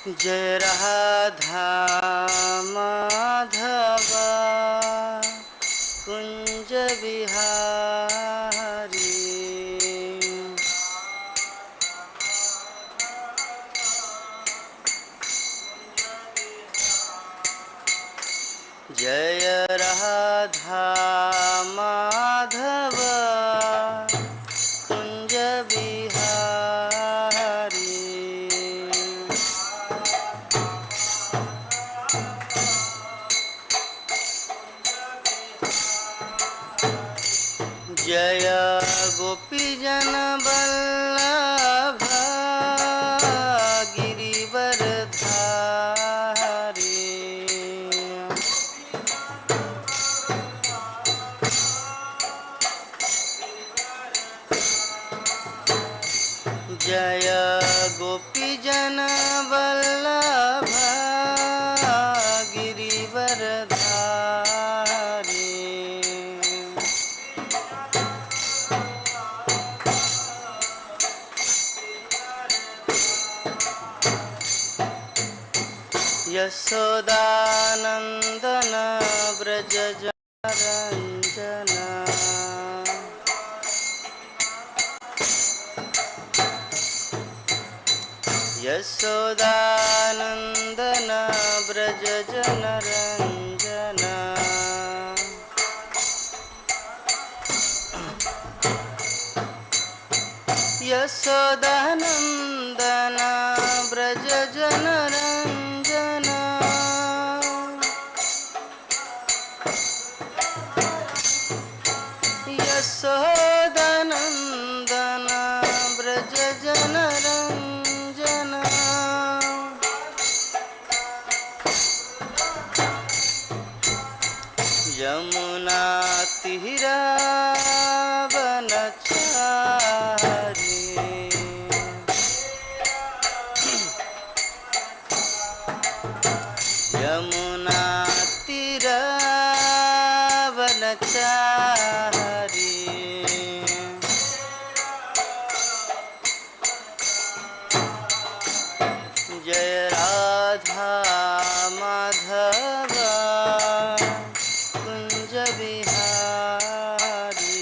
जय राधा माधव कुंज बिहारी। जय राधा माधव कुंज बिहारी। जय गोपीजन वल्लभ गिरिवरधारी। जय गोपीजन वल्लभ गिरिवरधारी। यशोदानंदन व्रज रंजन। यशोदानंदन व्रज जन रंजन। यशोदानंदन व्रज जन रंजन। यशोदानंदन व्रज जन रंजन। यमुना तीरावनचारी। यमुना तीरावनचारी। जय राधा माधव कुंज बिहारी।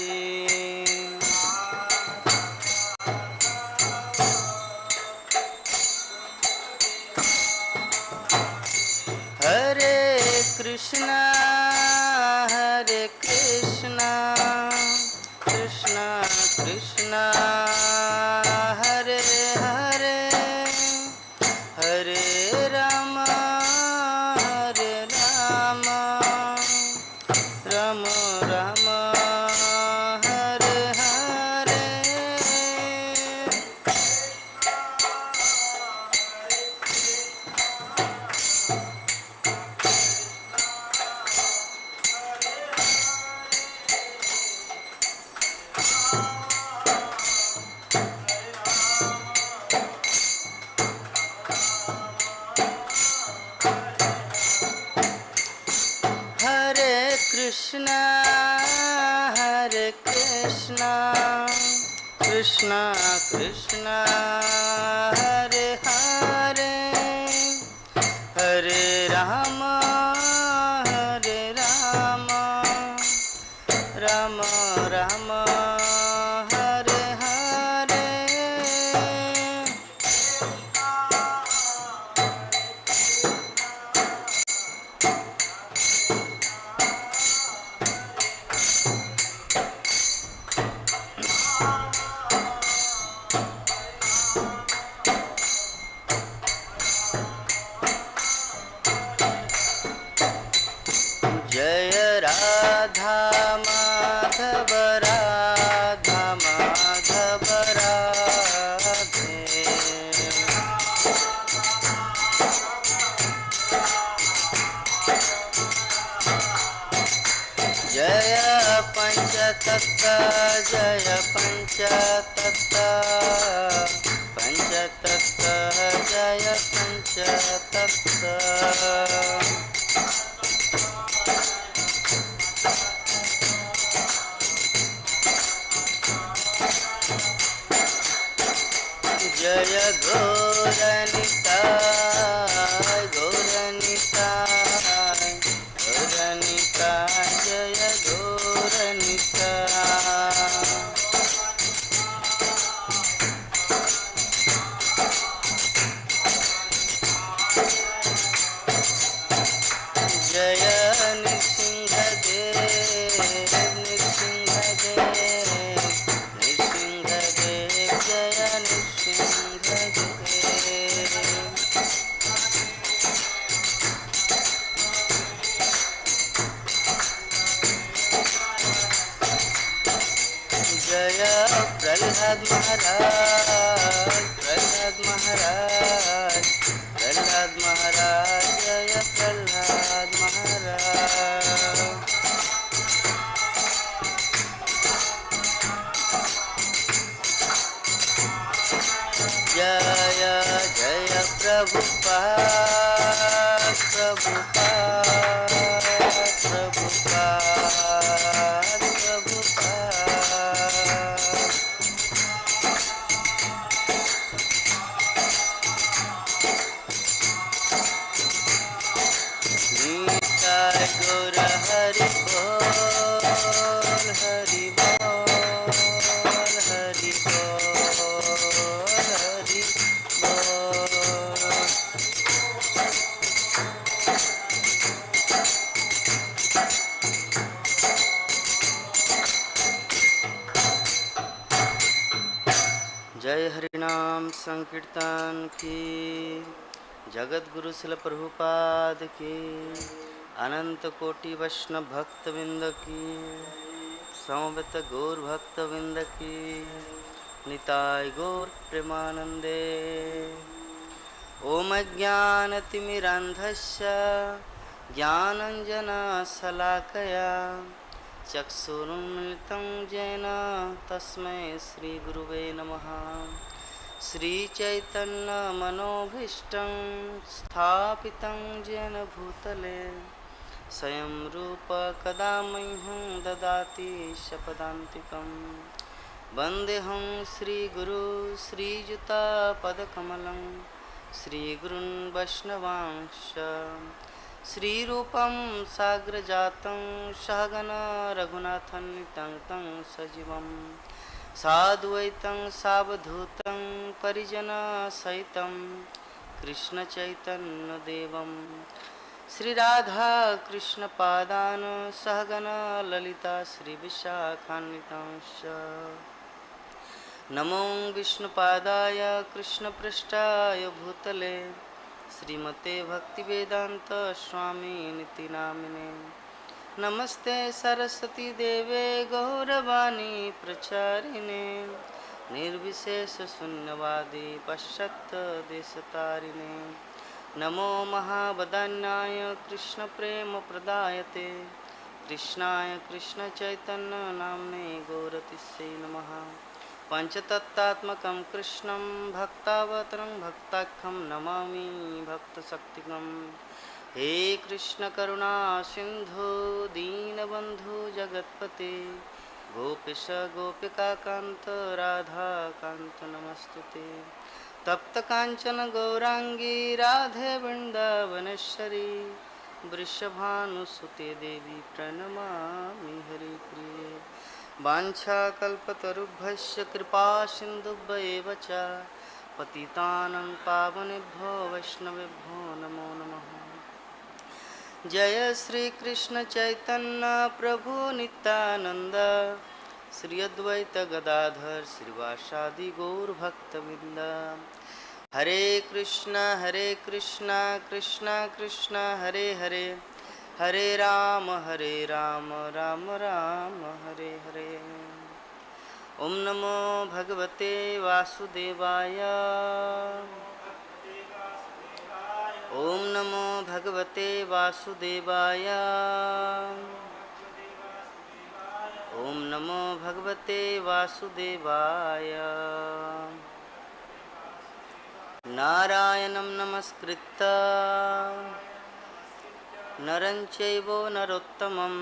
हरे कृष्णा कृष्णा कृष्णा हरे हरे, हरे राम राम राम हरे हरे। हरे कृष्णा कृष्णा कृष्णा हरे हरे, हरे राम राम राम हरे हरे। जय राधा माधव राधा माधव राधे। जय पंचतत्व जय पंचतत्व, पंचतत्व जय पंचतत्व। जय गौरनिताय प्रहलाद महाराज, प्रहलाद महाराज, प्रहलाद महाराज, जय प्रहलाद महाराज। जय जय प्रभुपाद, प्रभुपाद, प्रभुपाद, प्रभुपाद। निताय गौर हरि बोल, हरि बोल, हरि बोल, हरि बोल। जय हरिनाम संकीर्तन की, जगत गुरु शिल प्रभुपाद की, अनंत कोटि वैष्णव भक्त विंद की, समवेत गौर भक्त विंद की, निताय गौर प्रेमानंदे। ओम ज्ञानतिमिरान्धस्य ज्ञानञ्जनशलाकया चक्षुरुन्मिलितं येन तस्मै श्रीगुरुवे नमः। श्रीचैतन्यमनोभीष्टं स्थापितं येन भूतले स्वयं रूप कदा मह्यं ददाति शपदान्तिकं। वन्देऽहं श्रीगुरु श्रीयुतापदकमलं श्रीगुरुन् वैष्णवांश्च। श्रीरूपं साग्रजातं सहगण रघुनाथान्वितं तं सजीवं साद्वैतं सावधूतं परिजनसहितं कृष्णचैतन्यदेवं श्रीराधाकृष्णपादान् सहगण ललिता श्रीविशाखान्वितांश्च। नमो विष्णुपादाय कृष्णपृष्ठाय भूतले श्रीमते भक्तिवेदांत स्वामी निति नामिने। नमस्ते सरस्वती देवे गौरवाणी प्रचारिणे निर्विशेष शून्यवादी पश्चात् देशतारिणे। नमो महावदान्याय कृष्ण प्रेम प्रदायते कृष्णाय कृष्ण चैतन्य नाम्ने गौरतिस्यै नमः। पंचतत्त्वात्मकं कृष्णं भक्तावतारं भक्ताख्यं नमामि भक्तशक्तिकं। हे कृष्ण करुणा सिंधु दीनबंधु जगत्पते गोपेश गोपिकाकांत राधाकांत नमस्तुते। तप्त कांचन गौरांगी राधे वृंदावनेश्वरी वृषभानुसुते देवी प्रणमामि हरिप्रिये। वाञ्छाकल्पतरुभ्यश्च कृपा सिन्धुभ्येव च पतितानं पावनेभ्यो वैष्णवेभ्यो नमो नमः। जय श्री कृष्ण चैतन्य प्रभु नित्यानंद श्री अद्वैत गदाधर श्रीवासादि गौर भक्तवृंद। हरे कृष्णा कृष्णा कृष्ण हरे हरे, हरे राम राम राम हरे हरे। ओम नमो भगवते वासुदेवाय, ओम नमो भगवते वासुदेवाय, ओम नमो भगवते वासुदेवाय। नारायणं नमस्कृत्य नरं चैव नरोत्तमं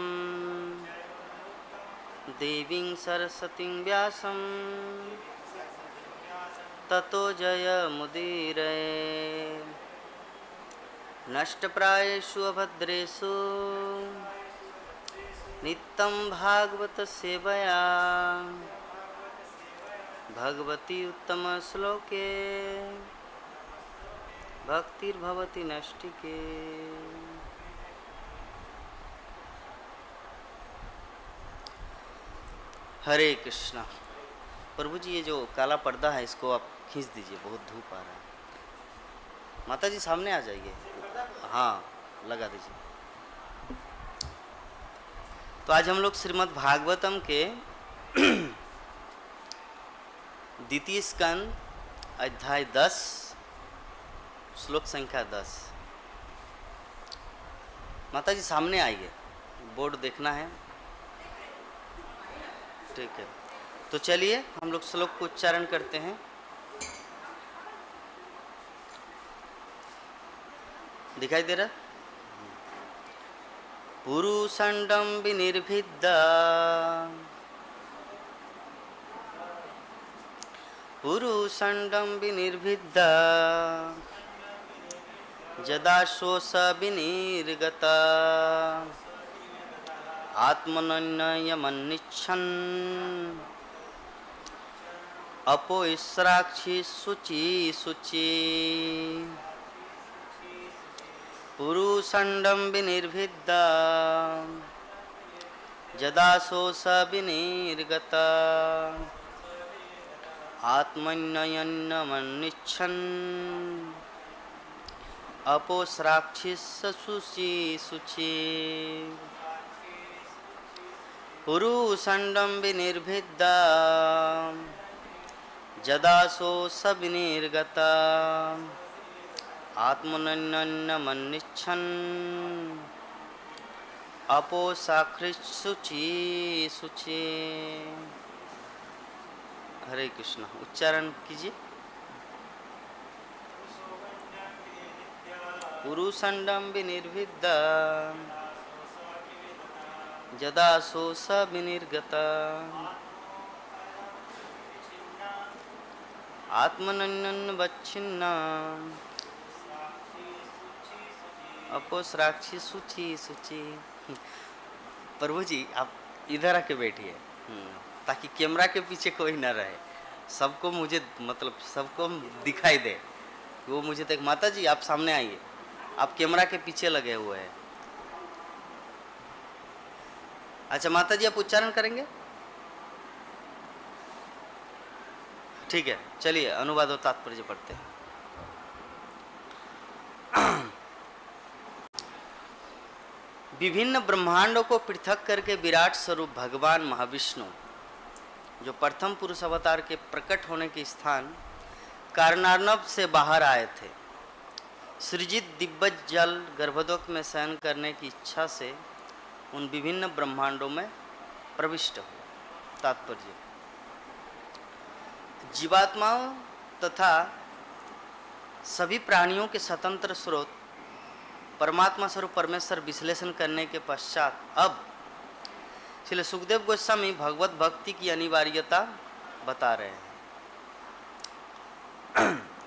देवीं सरस्वतीं व्यासं ततो जयमुदीरये। नष्टप्रायेषु अभद्रेषु नित्यं भागवत सेवया भगवती उत्तम श्लोके भक्तिर्भवति नष्टिके। हरे कृष्णा। प्रभु जी ये जो काला पर्दा है इसको आप खींच दीजिए, बहुत धूप आ रहा है। माता जी सामने आ जाइए, हाँ लगा दीजिए। तो आज हम लोग श्रीमद् भागवतम के द्वितीय स्कंद अध्याय 10 श्लोक संख्या 10। माता जी सामने आइए, बोर्ड देखना है। ठीक है, तो चलिए हम लोग श्लोक को उच्चारण करते हैं। दिखाई दे रहा? पुरुषंडम विनिर्भिद्या पुरुषंडम विनिर्भिद्या यदा शोष विनिर्गता आत्मनन्यमन्निच्छन् अपोस्राक्षि शुचि शुचि पुरुषंडम विनिर्भिद्या यदा शोष विनिर्गता आत्मन्यमन्निच्छन् अपोस्राक्षि शुचि शुचि पुरुषंडम विनिर्भिद्या यदा शोष विनिर्गता आत्मनन्यमन्निच्छन् अपोस्राक्षि शुचि शुचि। हरे कृष्ण, उच्चारण कीजिए। पुरुषंडम विनिर्भिद्या यदा शोष विनिर्गता आत्मनन्यवच्छिन्ना अपोस्राक्षि शुचि शुचि। प्रभु जी आप इधर आके बैठिए, ताकि कैमरा के पीछे कोई ना रहे, सबको मुझे मतलब सबको दिखाई दे। वो मुझे तक माता जी आप सामने आइए, आप कैमरा के पीछे लगे हुए हैं। अच्छा माता जी आप उच्चारण करेंगे? ठीक है, चलिए अनुवाद और तात्पर्य पढ़ते हैं। विभिन्न ब्रह्मांडों को पृथक करके विराट स्वरूप भगवान महाविष्णु जो प्रथम पुरुष अवतार के प्रकट होने के स्थान कारणार्णव से बाहर आए थे, सृजित दिव्य जल गर्भोदक में शयन करने की इच्छा से उन विभिन्न ब्रह्मांडों में प्रविष्ट हुए। तात्पर्य, जीवात्माओं तथा सभी प्राणियों के स्वतंत्र स्रोत परमात्मा स्वरूप परमेश्वर विश्लेषण करने के पश्चात अब श्री सुखदेव गोस्वामी भगवत भक्ति की अनिवार्यता बता रहे हैं,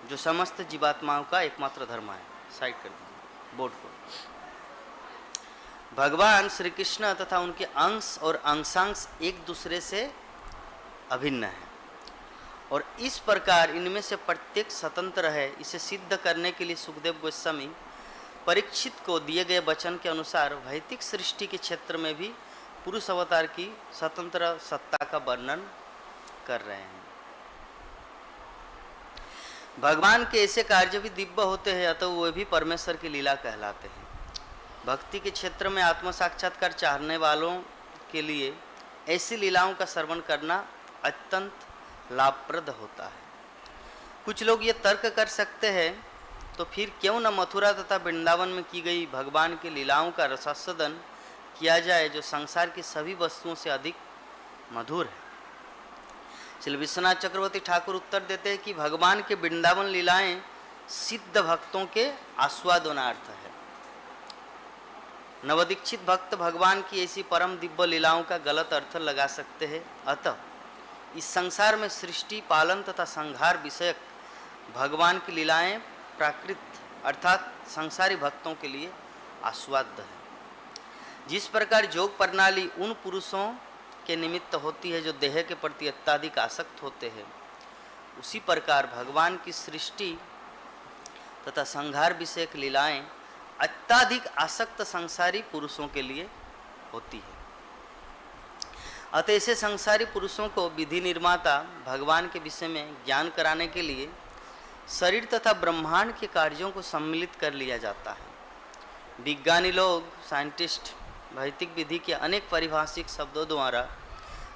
जो समस्त जीवात्माओं का एकमात्र धर्म है। साइड कर दीजिए बोर्ड को। भगवान श्री कृष्ण तथा उनके अंश और अंशांश एक दूसरे से अभिन्न है और इस प्रकार इनमें से प्रत्येक स्वतंत्र है। इसे सिद्ध करने के लिए सुखदेव गोस्वामी परीक्षित को दिए गए वचन के अनुसार वैदिक सृष्टि के क्षेत्र में भी पुरुष अवतार की स्वतंत्र सत्ता का वर्णन कर रहे हैं। भगवान के ऐसे कार्य भी दिव्य होते हैं, अतः वे भी परमेश्वर की लीला कहलाते हैं। भक्ति के क्षेत्र में आत्म साक्षात्कार चाहने वालों के लिए ऐसी लीलाओं का श्रवण करना अत्यंत लाभप्रद होता है। कुछ लोग ये तर्क कर सकते हैं, तो फिर क्यों न मथुरा तथा वृंदावन में की गई भगवान की लीलाओं का रसास्वादन किया जाए, जो संसार की सभी वस्तुओं से अधिक मधुर है। श्री विश्वनाथ चक्रवर्ती ठाकुर उत्तर देते हैं कि भगवान के वृंदावन लीलाएं सिद्ध भक्तों के आस्वादनार्थ है। नवदीक्षित भक्त भगवान की ऐसी परम दिव्य लीलाओं का गलत अर्थ लगा सकते हैं। अतः इस संसार में सृष्टि पालन तथा संहार विषयक भगवान की लीलाएं प्राकृत अर्थात संसारी भक्तों के लिए आस्वाद्य है। जिस प्रकार योग प्रणाली उन पुरुषों के निमित्त होती है जो देह के प्रति अत्यधिक आसक्त होते हैं, उसी प्रकार भगवान की सृष्टि तथा संहार विषयक लीलाएं अत्यधिक आसक्त संसारी पुरुषों के लिए होती है। अतः ऐसे संसारी पुरुषों को विधि निर्माता भगवान के विषय में ज्ञान कराने के लिए शरीर तथा ब्रह्मांड के कार्यों को सम्मिलित कर लिया जाता है। विज्ञानी लोग साइंटिस्ट भौतिक विधि के अनेक पारिभाषिक शब्दों द्वारा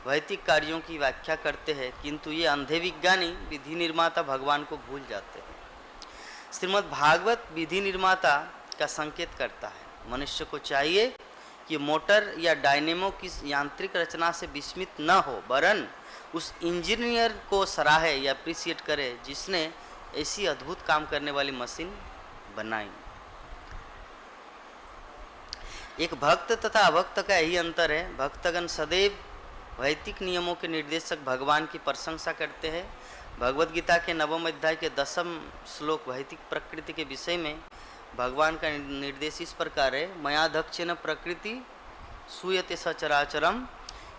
वैदिक कार्यों की व्याख्या करते हैं, किंतु ये अंधे विज्ञानी विधि निर्माता भगवान को भूल जाते हैं। श्रीमद् भागवत विधि निर्माता का संकेत करता है। मनुष्य को चाहिए कि मोटर या डायनेमो की यांत्रिक रचना से विस्मित न हो, वरन उस इंजीनियर को सराहे या अप्रिशिएट करे जिसने ऐसी अद्भुत काम करने वाली मशीन बनाई। एक भक्त तथा अभक्त का यही अंतर है। भक्तगण सदैव वैदिक नियमों के निर्देशक भगवान की प्रशंसा करते हैं। भगवद गीता के 9वें अध्याय के 10वें श्लोक वैदिक प्रकृति के विषय में भगवान का निर्देश इस प्रकार है, मया दक्षिण प्रकृति सूयते सचराचरम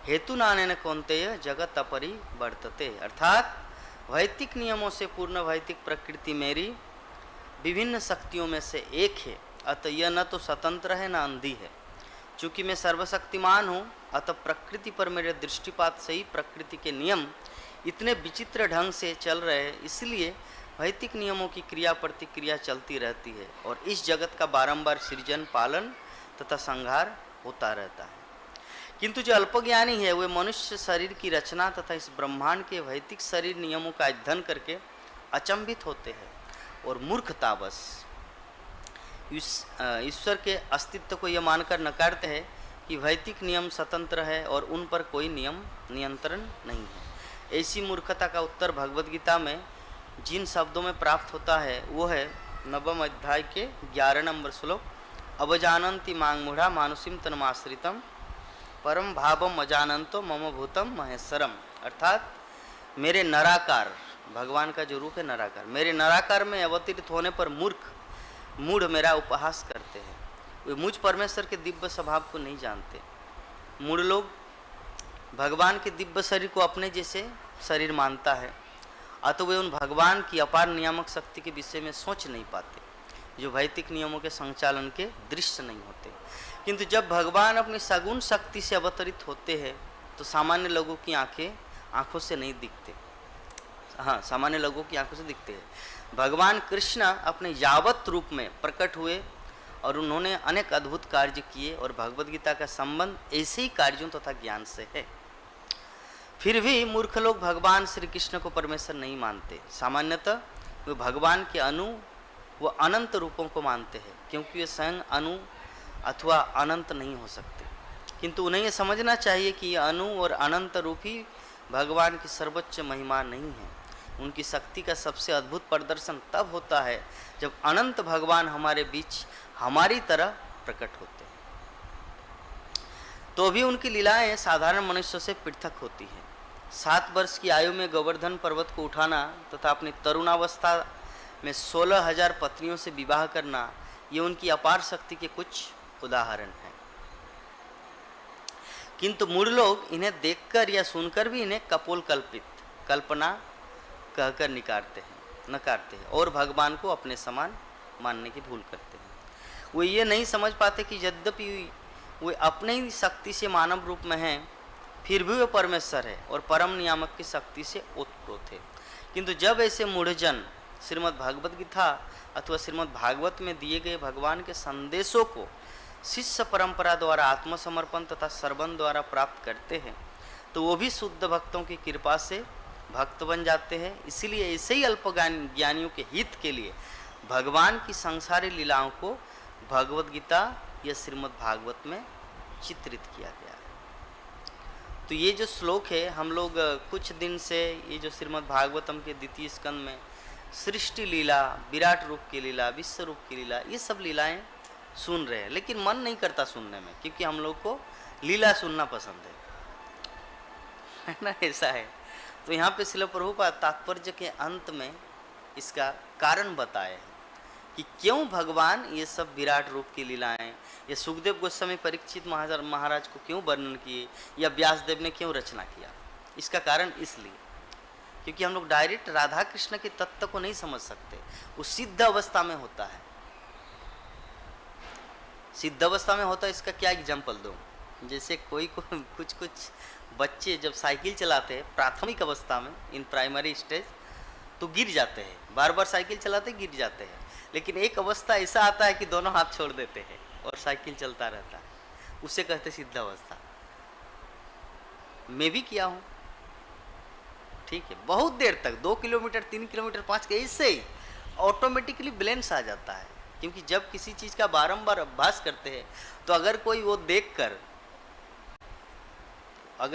हेतु नानेन कौन्तेय जगत अपरिवर्तते। अर्थात वैदिक नियमों से पूर्ण वैदिक प्रकृति मेरी विभिन्न शक्तियों में से एक है, अतः यह न तो स्वतंत्र है न अंधी है। चूँकि मैं सर्वशक्तिमान हूँ, अतः प्रकृति पर मेरे दृष्टिपात से ही प्रकृति के नियम इतने विचित्र ढंग से चल रहे हैं, इसलिए वैदिक नियमों की क्रिया प्रतिक्रिया चलती रहती है और इस जगत का बारंबार सृजन, पालन तथा संहार होता रहता है। किंतु जो अल्पज्ञानी है वे मनुष्य शरीर की रचना तथा इस ब्रह्मांड के वैदिक शरीर नियमों का अध्ययन करके अचंभित होते हैं और मूर्खतावश ईश्वर के अस्तित्व को यह मानकर नकारते हैं कि वैदिक नियम स्वतंत्र है और उन पर कोई नियम नियंत्रण नहीं है। ऐसी मूर्खता का उत्तर भगवद गीता में जिन शब्दों में प्राप्त होता है वो है 9वें अध्याय के 11 नंबर श्लोक, अवजानन्ति मांग मूढ़ा मानुषिम तन्माश्रितम परम भावम अजानंतो मम भूतम महेश्वरम। अर्थात मेरे नराकार, भगवान का जो रूप है नराकार, मेरे नराकार में अवतरित होने पर मूढ़ मेरा उपहास करते हैं। वे मुझ परमेश्वर के दिव्य स्वभाव को नहीं जानते। मूढ़ लोग भगवान के दिव्य शरीर को अपने जैसे शरीर मानता है, अतः वे उन भगवान की अपार नियामक शक्ति के विषय में सोच नहीं पाते, जो वैदिक नियमों के संचालन के दृश्य नहीं होते। किंतु जब भगवान अपनी सगुण शक्ति से अवतरित होते हैं तो सामान्य लोगों की आंखों से नहीं दिखते। हाँ, सामान्य लोगों की आंखों से दिखते हैं। भगवान कृष्ण अपने यावत रूप में प्रकट हुए और उन्होंने अनेक अद्भुत कार्य किए और भगवद गीता का संबंध ऐसे ही कार्यों तथा ज्ञान से है। फिर भी मूर्ख लोग भगवान श्री कृष्ण को परमेश्वर नहीं मानते। सामान्यतः वे भगवान के अनु व अनंत रूपों को मानते हैं, क्योंकि वे स्वयं अनु अथवा अनंत नहीं हो सकते। किंतु उन्हें यह समझना चाहिए कि यह अनु और अनंत रूप ही भगवान की सर्वोच्च महिमा नहीं है। उनकी शक्ति का सबसे अद्भुत प्रदर्शन तब होता है जब अनंत भगवान हमारे बीच हमारी तरह प्रकट होते हैं। तो भी उनकी लीलाएं साधारण मनुष्यों से पृथक होती हैं। 7 वर्ष की आयु में गोवर्धन पर्वत को उठाना तथा अपनी तरुणावस्था में 16,000 पत्नियों से विवाह करना, ये उनकी अपार शक्ति के कुछ उदाहरण हैं। किंतु मूढ़ लोग इन्हें देखकर या सुनकर भी इन्हें कपोलकल्पित कल्पना कहकर नकारते हैं और भगवान को अपने समान मानने की भूल करते हैं। वे ये नहीं समझ पाते कि यद्यपि वे अपने ही शक्ति से मानव रूप में हैं, फिर भी वे परमेश्वर है और परम नियामक की शक्ति से ओतप्रोत है। किंतु जब ऐसे मूढ़जन श्रीमद् भागवत गीता अथवा श्रीमद् भागवत में दिए गए भगवान के संदेशों को शिष्य परंपरा द्वारा आत्मसमर्पण तथा श्रवण द्वारा प्राप्त करते हैं, तो वो भी शुद्ध भक्तों की कृपा से भक्त बन जाते हैं। इसीलिए ऐसे ही अल्पज्ञानियों के हित के लिए भगवान की संसारी लीलाओं को भगवद गीता या श्रीमद् भागवत में चित्रित किया गया है। तो ये जो श्लोक है, हम लोग कुछ दिन से ये जो श्रीमद् भागवतम के द्वितीय स्कंद में सृष्टि लीला, विराट रूप की लीला, विश्व रूप की लीला, ये सब लीलाएं सुन रहे हैं, लेकिन मन नहीं करता सुनने में, क्योंकि हम लोग को लीला सुनना पसंद है ना, ऐसा है। तो यहाँ पे श्रील प्रभुपाद तात्पर्य के अंत में इसका कारण बताए हैं कि क्यों भगवान ये सब विराट रूप की लीलाएं, ये सुखदेव गोस्वामी परीक्षित महाराज को क्यों वर्णन किए या व्यासदेव ने क्यों रचना किया। इसका कारण इसलिए क्योंकि हम लोग डायरेक्ट राधा कृष्ण के तत्व को नहीं समझ सकते। वो सिद्ध अवस्था में होता है। सिद्ध अवस्था में होता है, इसका क्या एग्जाम्पल दूँ? जैसे कुछ बच्चे जब साइकिल चलाते हैं प्राथमिक अवस्था में, इन प्राइमरी स्टेज, तो गिर जाते हैं, बार बार साइकिल चलाते गिर जाते हैं। लेकिन एक अवस्था ऐसा आता है कि दोनों हाथ छोड़ देते हैं और साइकिल चलता रहता है, उसे कहते सिद्ध अवस्था। मैं भी किया हूँ, ठीक है। बहुत देर तक 2 किलोमीटर 3 किलोमीटर 5 के इससे ही ऑटोमेटिकली बैलेंस आ जाता है, क्योंकि जब किसी चीज़ का बारंबार अभ्यास करते हैं तो अगर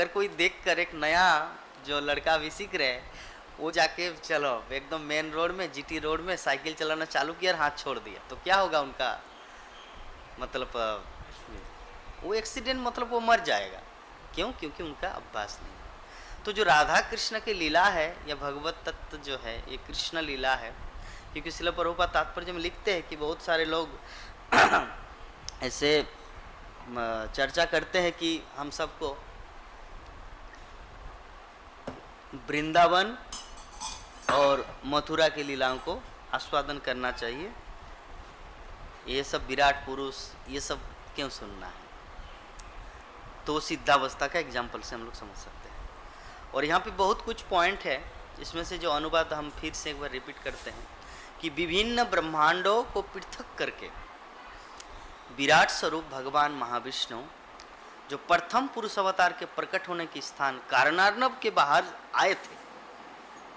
कोई देखकर एक नया जो लड़का भी सीख रहे हैं, वो जाके चलो एकदम मेन रोड में, जीटी रोड में साइकिल चलाना चालू किया और हाथ छोड़ दिया, तो क्या होगा उनका, मतलब वो एक्सीडेंट, मतलब वो मर जाएगा। क्यों? क्योंकि उनका अभ्यास नहीं है। तो जो राधा कृष्ण की लीला है या भगवत तत्व जो है, ये कृष्ण लीला है। क्योंकि श्रील प्रभुपाद तात्पर्य में लिखते हैं कि बहुत सारे लोग ऐसे चर्चा करते हैं कि हम सबको वृंदावन और मथुरा की लीलाओं को आस्वादन करना चाहिए, ये सब विराट पुरुष ये सब क्यों सुनना है। तो सिद्धावस्था का एग्जाम्पल से हम लोग समझ सकते हैं। और यहाँ पे बहुत कुछ पॉइंट है, इसमें से जो अनुवाद हम फिर से एक बार रिपीट करते हैं कि विभिन्न ब्रह्मांडों को पृथक करके विराट स्वरूप भगवान महाविष्णु जो प्रथम पुरुष अवतार के प्रकट होने के स्थान कारणार्णव के बाहर आए थे,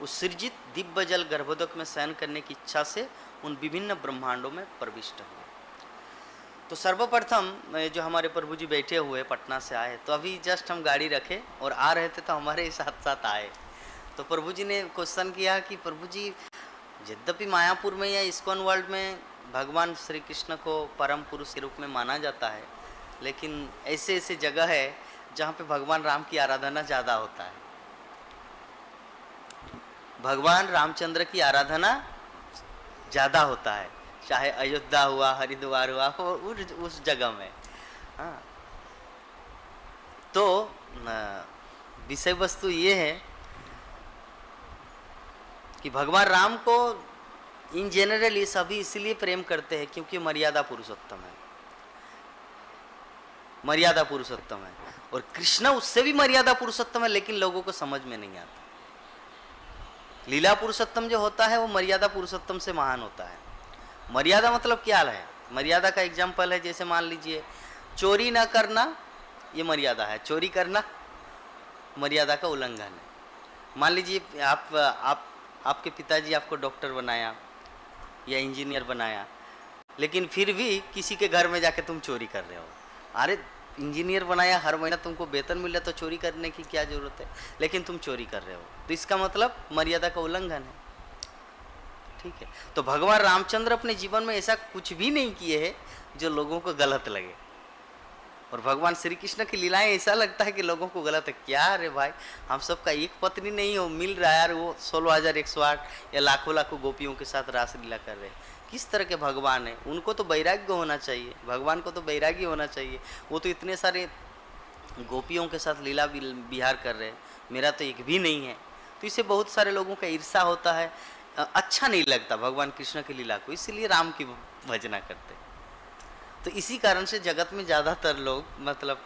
उस सृजित दिव्य जल गर्भोदक में शयन करने की इच्छा से उन विभिन्न ब्रह्मांडों में प्रविष्ट हुए। तो सर्वप्रथम जो हमारे प्रभु जी बैठे हुए पटना से आए, तो अभी जस्ट हम गाड़ी रखे और आ रहे थे तो हमारे साथ साथ आए। तो प्रभु जी ने क्वेश्चन किया कि प्रभु जी, यद्यपि मायापुर में या इस्कॉन वर्ल्ड में भगवान श्री कृष्ण को परम पुरुष के रूप में माना जाता है, लेकिन ऐसे ऐसे जगह है जहाँ पे भगवान राम की आराधना ज़्यादा होता है, भगवान रामचंद्र की आराधना ज़्यादा होता है, चाहे अयोध्या हुआ, हरिद्वार हुआ, उस जगह में। हाँ, तो विषय वस्तु ये है कि भगवान राम को इन जनरल ये सभी इसलिए प्रेम करते हैं क्योंकि मर्यादा पुरुषोत्तम है, मर्यादा पुरुषोत्तम है। और कृष्ण उससे भी मर्यादा पुरुषोत्तम है, लेकिन लोगों को समझ में नहीं आता। लीला पुरुषोत्तम जो होता है वो मर्यादा पुरुषोत्तम से महान होता है। मर्यादा मतलब क्या है? मर्यादा का एग्जाम्पल है, जैसे मान लीजिए चोरी ना करना, ये मर्यादा है। चोरी करना मर्यादा का उल्लंघन है। मान लीजिए आपके पिताजी आपको डॉक्टर बनाया या इंजीनियर बनाया, लेकिन फिर भी किसी के घर में जाके तुम चोरी कर रहे हो। अरे इंजीनियर बनाया, हर महीना तुमको वेतन मिल रहा, तो चोरी करने की क्या जरूरत है, लेकिन तुम चोरी कर रहे हो, तो इसका मतलब मर्यादा का उल्लंघन है। ठीक है, तो भगवान रामचंद्र अपने जीवन में ऐसा कुछ भी नहीं किए हैं जो लोगों को गलत लगे। और भगवान श्री कृष्ण की लीलाएं ऐसा लगता है कि लोगों को गलत है। क्या अरे भाई, हम सबका एक पत्नी नहीं हो मिल रहा है यार, वो 16,108 या लाखों लाखों गोपियों के साथ रासलीला कर रहे हैं। किस तरह के भगवान है? उनको तो वैराग्य होना चाहिए, भगवान को तो वैराग्य होना चाहिए। वो तो इतने सारे गोपियों के साथ लीला विहार कर रहे हैं, मेरा तो एक भी नहीं है। तो इससे बहुत सारे लोगों का ईर्षा होता है, अच्छा नहीं लगता भगवान कृष्ण की लीला को, इसलिए राम की भजना करते। तो इसी कारण से जगत में ज़्यादातर लोग, मतलब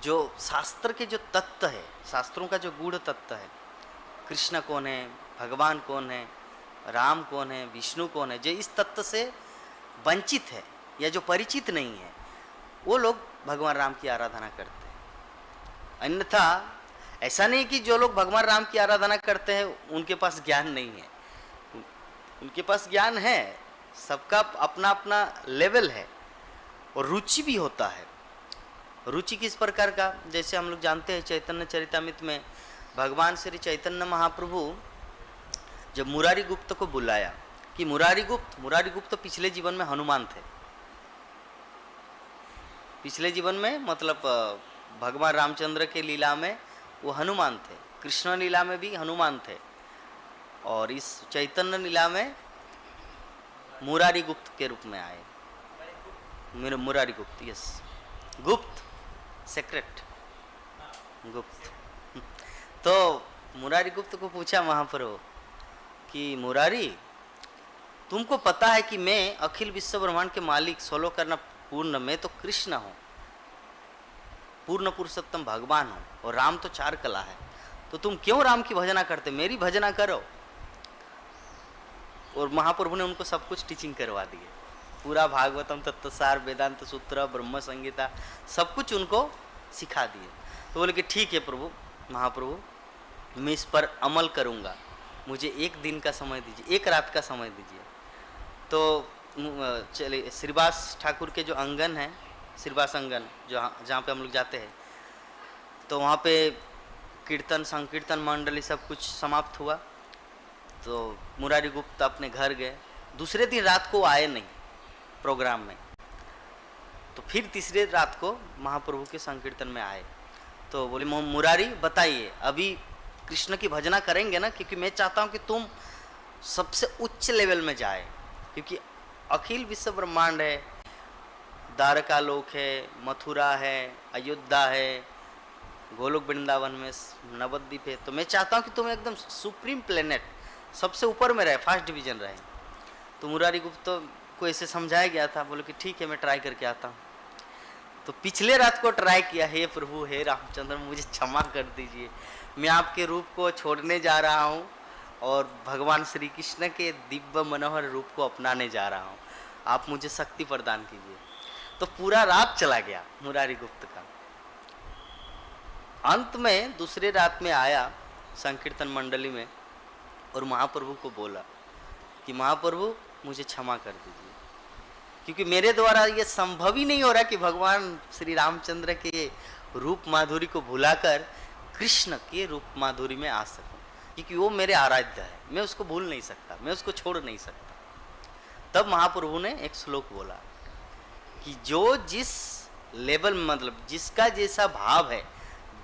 जो शास्त्र के जो तत्व है, शास्त्रों का जो गूढ़ तत्व है, कृष्ण कौन है, भगवान कौन है, राम कौन है, विष्णु कौन है, जो इस तत्व से वंचित है या जो परिचित नहीं है, वो लोग भगवान राम की आराधना करते हैं। अन्यथा ऐसा नहीं कि जो लोग भगवान राम की आराधना करते हैं उनके पास ज्ञान नहीं है, उनके पास ज्ञान है, सबका अपना अपना लेवल है और रुचि भी होता है। रुचि किस प्रकार का? जैसे हम लोग जानते हैं चैतन्य चरितामृत में भगवान श्री चैतन्य महाप्रभु जब मुरारी गुप्त को बुलाया कि मुरारी गुप्त तो पिछले जीवन में हनुमान थे। पिछले जीवन में मतलब भगवान रामचंद्र के लीला में वो हनुमान थे, कृष्ण लीला में भी हनुमान थे, और इस चैतन्य लीला में मुरारी गुप्त के रूप में आए। मुरारी गुप्त, यस, गुप्त सेक्रेट गुप्त। तो मुरारी गुप्त को पूछा महाप्रभु कि मुरारी, तुमको पता है कि मैं अखिल विश्व ब्रह्मांड के मालिक सोलो करना पूर्ण, मैं तो कृष्ण हूँ, पूर्ण पुरुषोत्तम भगवान हूँ, और राम तो चार कला है, तो तुम क्यों राम की भजना करते? मेरी भजना करो। और महाप्रभु ने उनको सब कुछ टीचिंग करवा दिए, पूरा भागवतम, तत्वसार, वेदांत सूत्र, ब्रह्म संगीता, सब कुछ उनको सिखा दिए। तो बोले कि ठीक है प्रभु, महाप्रभु, मैं इस पर अमल करूँगा, मुझे एक दिन का समय दीजिए, एक रात का समय दीजिए। तो चलिए, श्रीवास ठाकुर के जो अंगन है, श्रीवास अंगन जो जहाँ पे हम लोग जाते हैं, तो वहाँ पे कीर्तन संकीर्तन मंडली सब कुछ समाप्त हुआ। तो मुरारी गुप्त अपने घर गए। दूसरे दिन रात को आए नहीं प्रोग्राम में, तो फिर तीसरे रात को महाप्रभु के संकीर्तन में आए। तो बोले मुरारी बताइए, अभी कृष्ण की भजना करेंगे ना, क्योंकि मैं चाहता हूँ कि तुम सबसे उच्च लेवल में जाए, क्योंकि अखिल विश्व ब्रह्मांड है, द्वारका लोक है, मथुरा है, अयोध्या है, गोलोक वृंदावन में नवद्वीप है। तो मैं चाहता हूँ कि तुम एकदम सुप्रीम प्लेनेट, सबसे ऊपर में रहे, फर्स्ट डिवीजन रहे। तो मुरारी गुप्त को ऐसे समझाया गया था। बोले कि ठीक है, मैं ट्राई करके आता हूँ। तो पिछले रात को ट्राई किया, हे प्रभु, हे रामचंद्र, मुझे क्षमा कर दीजिए, मैं आपके रूप को छोड़ने जा रहा हूँ और भगवान श्री कृष्ण के दिव्य मनोहर रूप को अपनाने जा रहा हूँ, आप मुझे शक्ति प्रदान कीजिए। तो पूरा रात चला गया मुरारी गुप्त का। अंत में दूसरे रात में आया संकीर्तन मंडली में और महाप्रभु को बोला कि महाप्रभु, मुझे क्षमा कर दीजिए, क्योंकि मेरे द्वारा ये संभव ही नहीं हो रहा कि भगवान श्री रामचंद्र के रूप माधुरी को भुलाकर कृष्ण के रूप माधुरी में आ सकूं, क्योंकि वो मेरे आराध्य है, मैं उसको भूल नहीं सकता, मैं उसको छोड़ नहीं सकता। तब महाप्रभु ने एक श्लोक बोला कि जो जिस लेवल में, मतलब जिसका जैसा भाव है,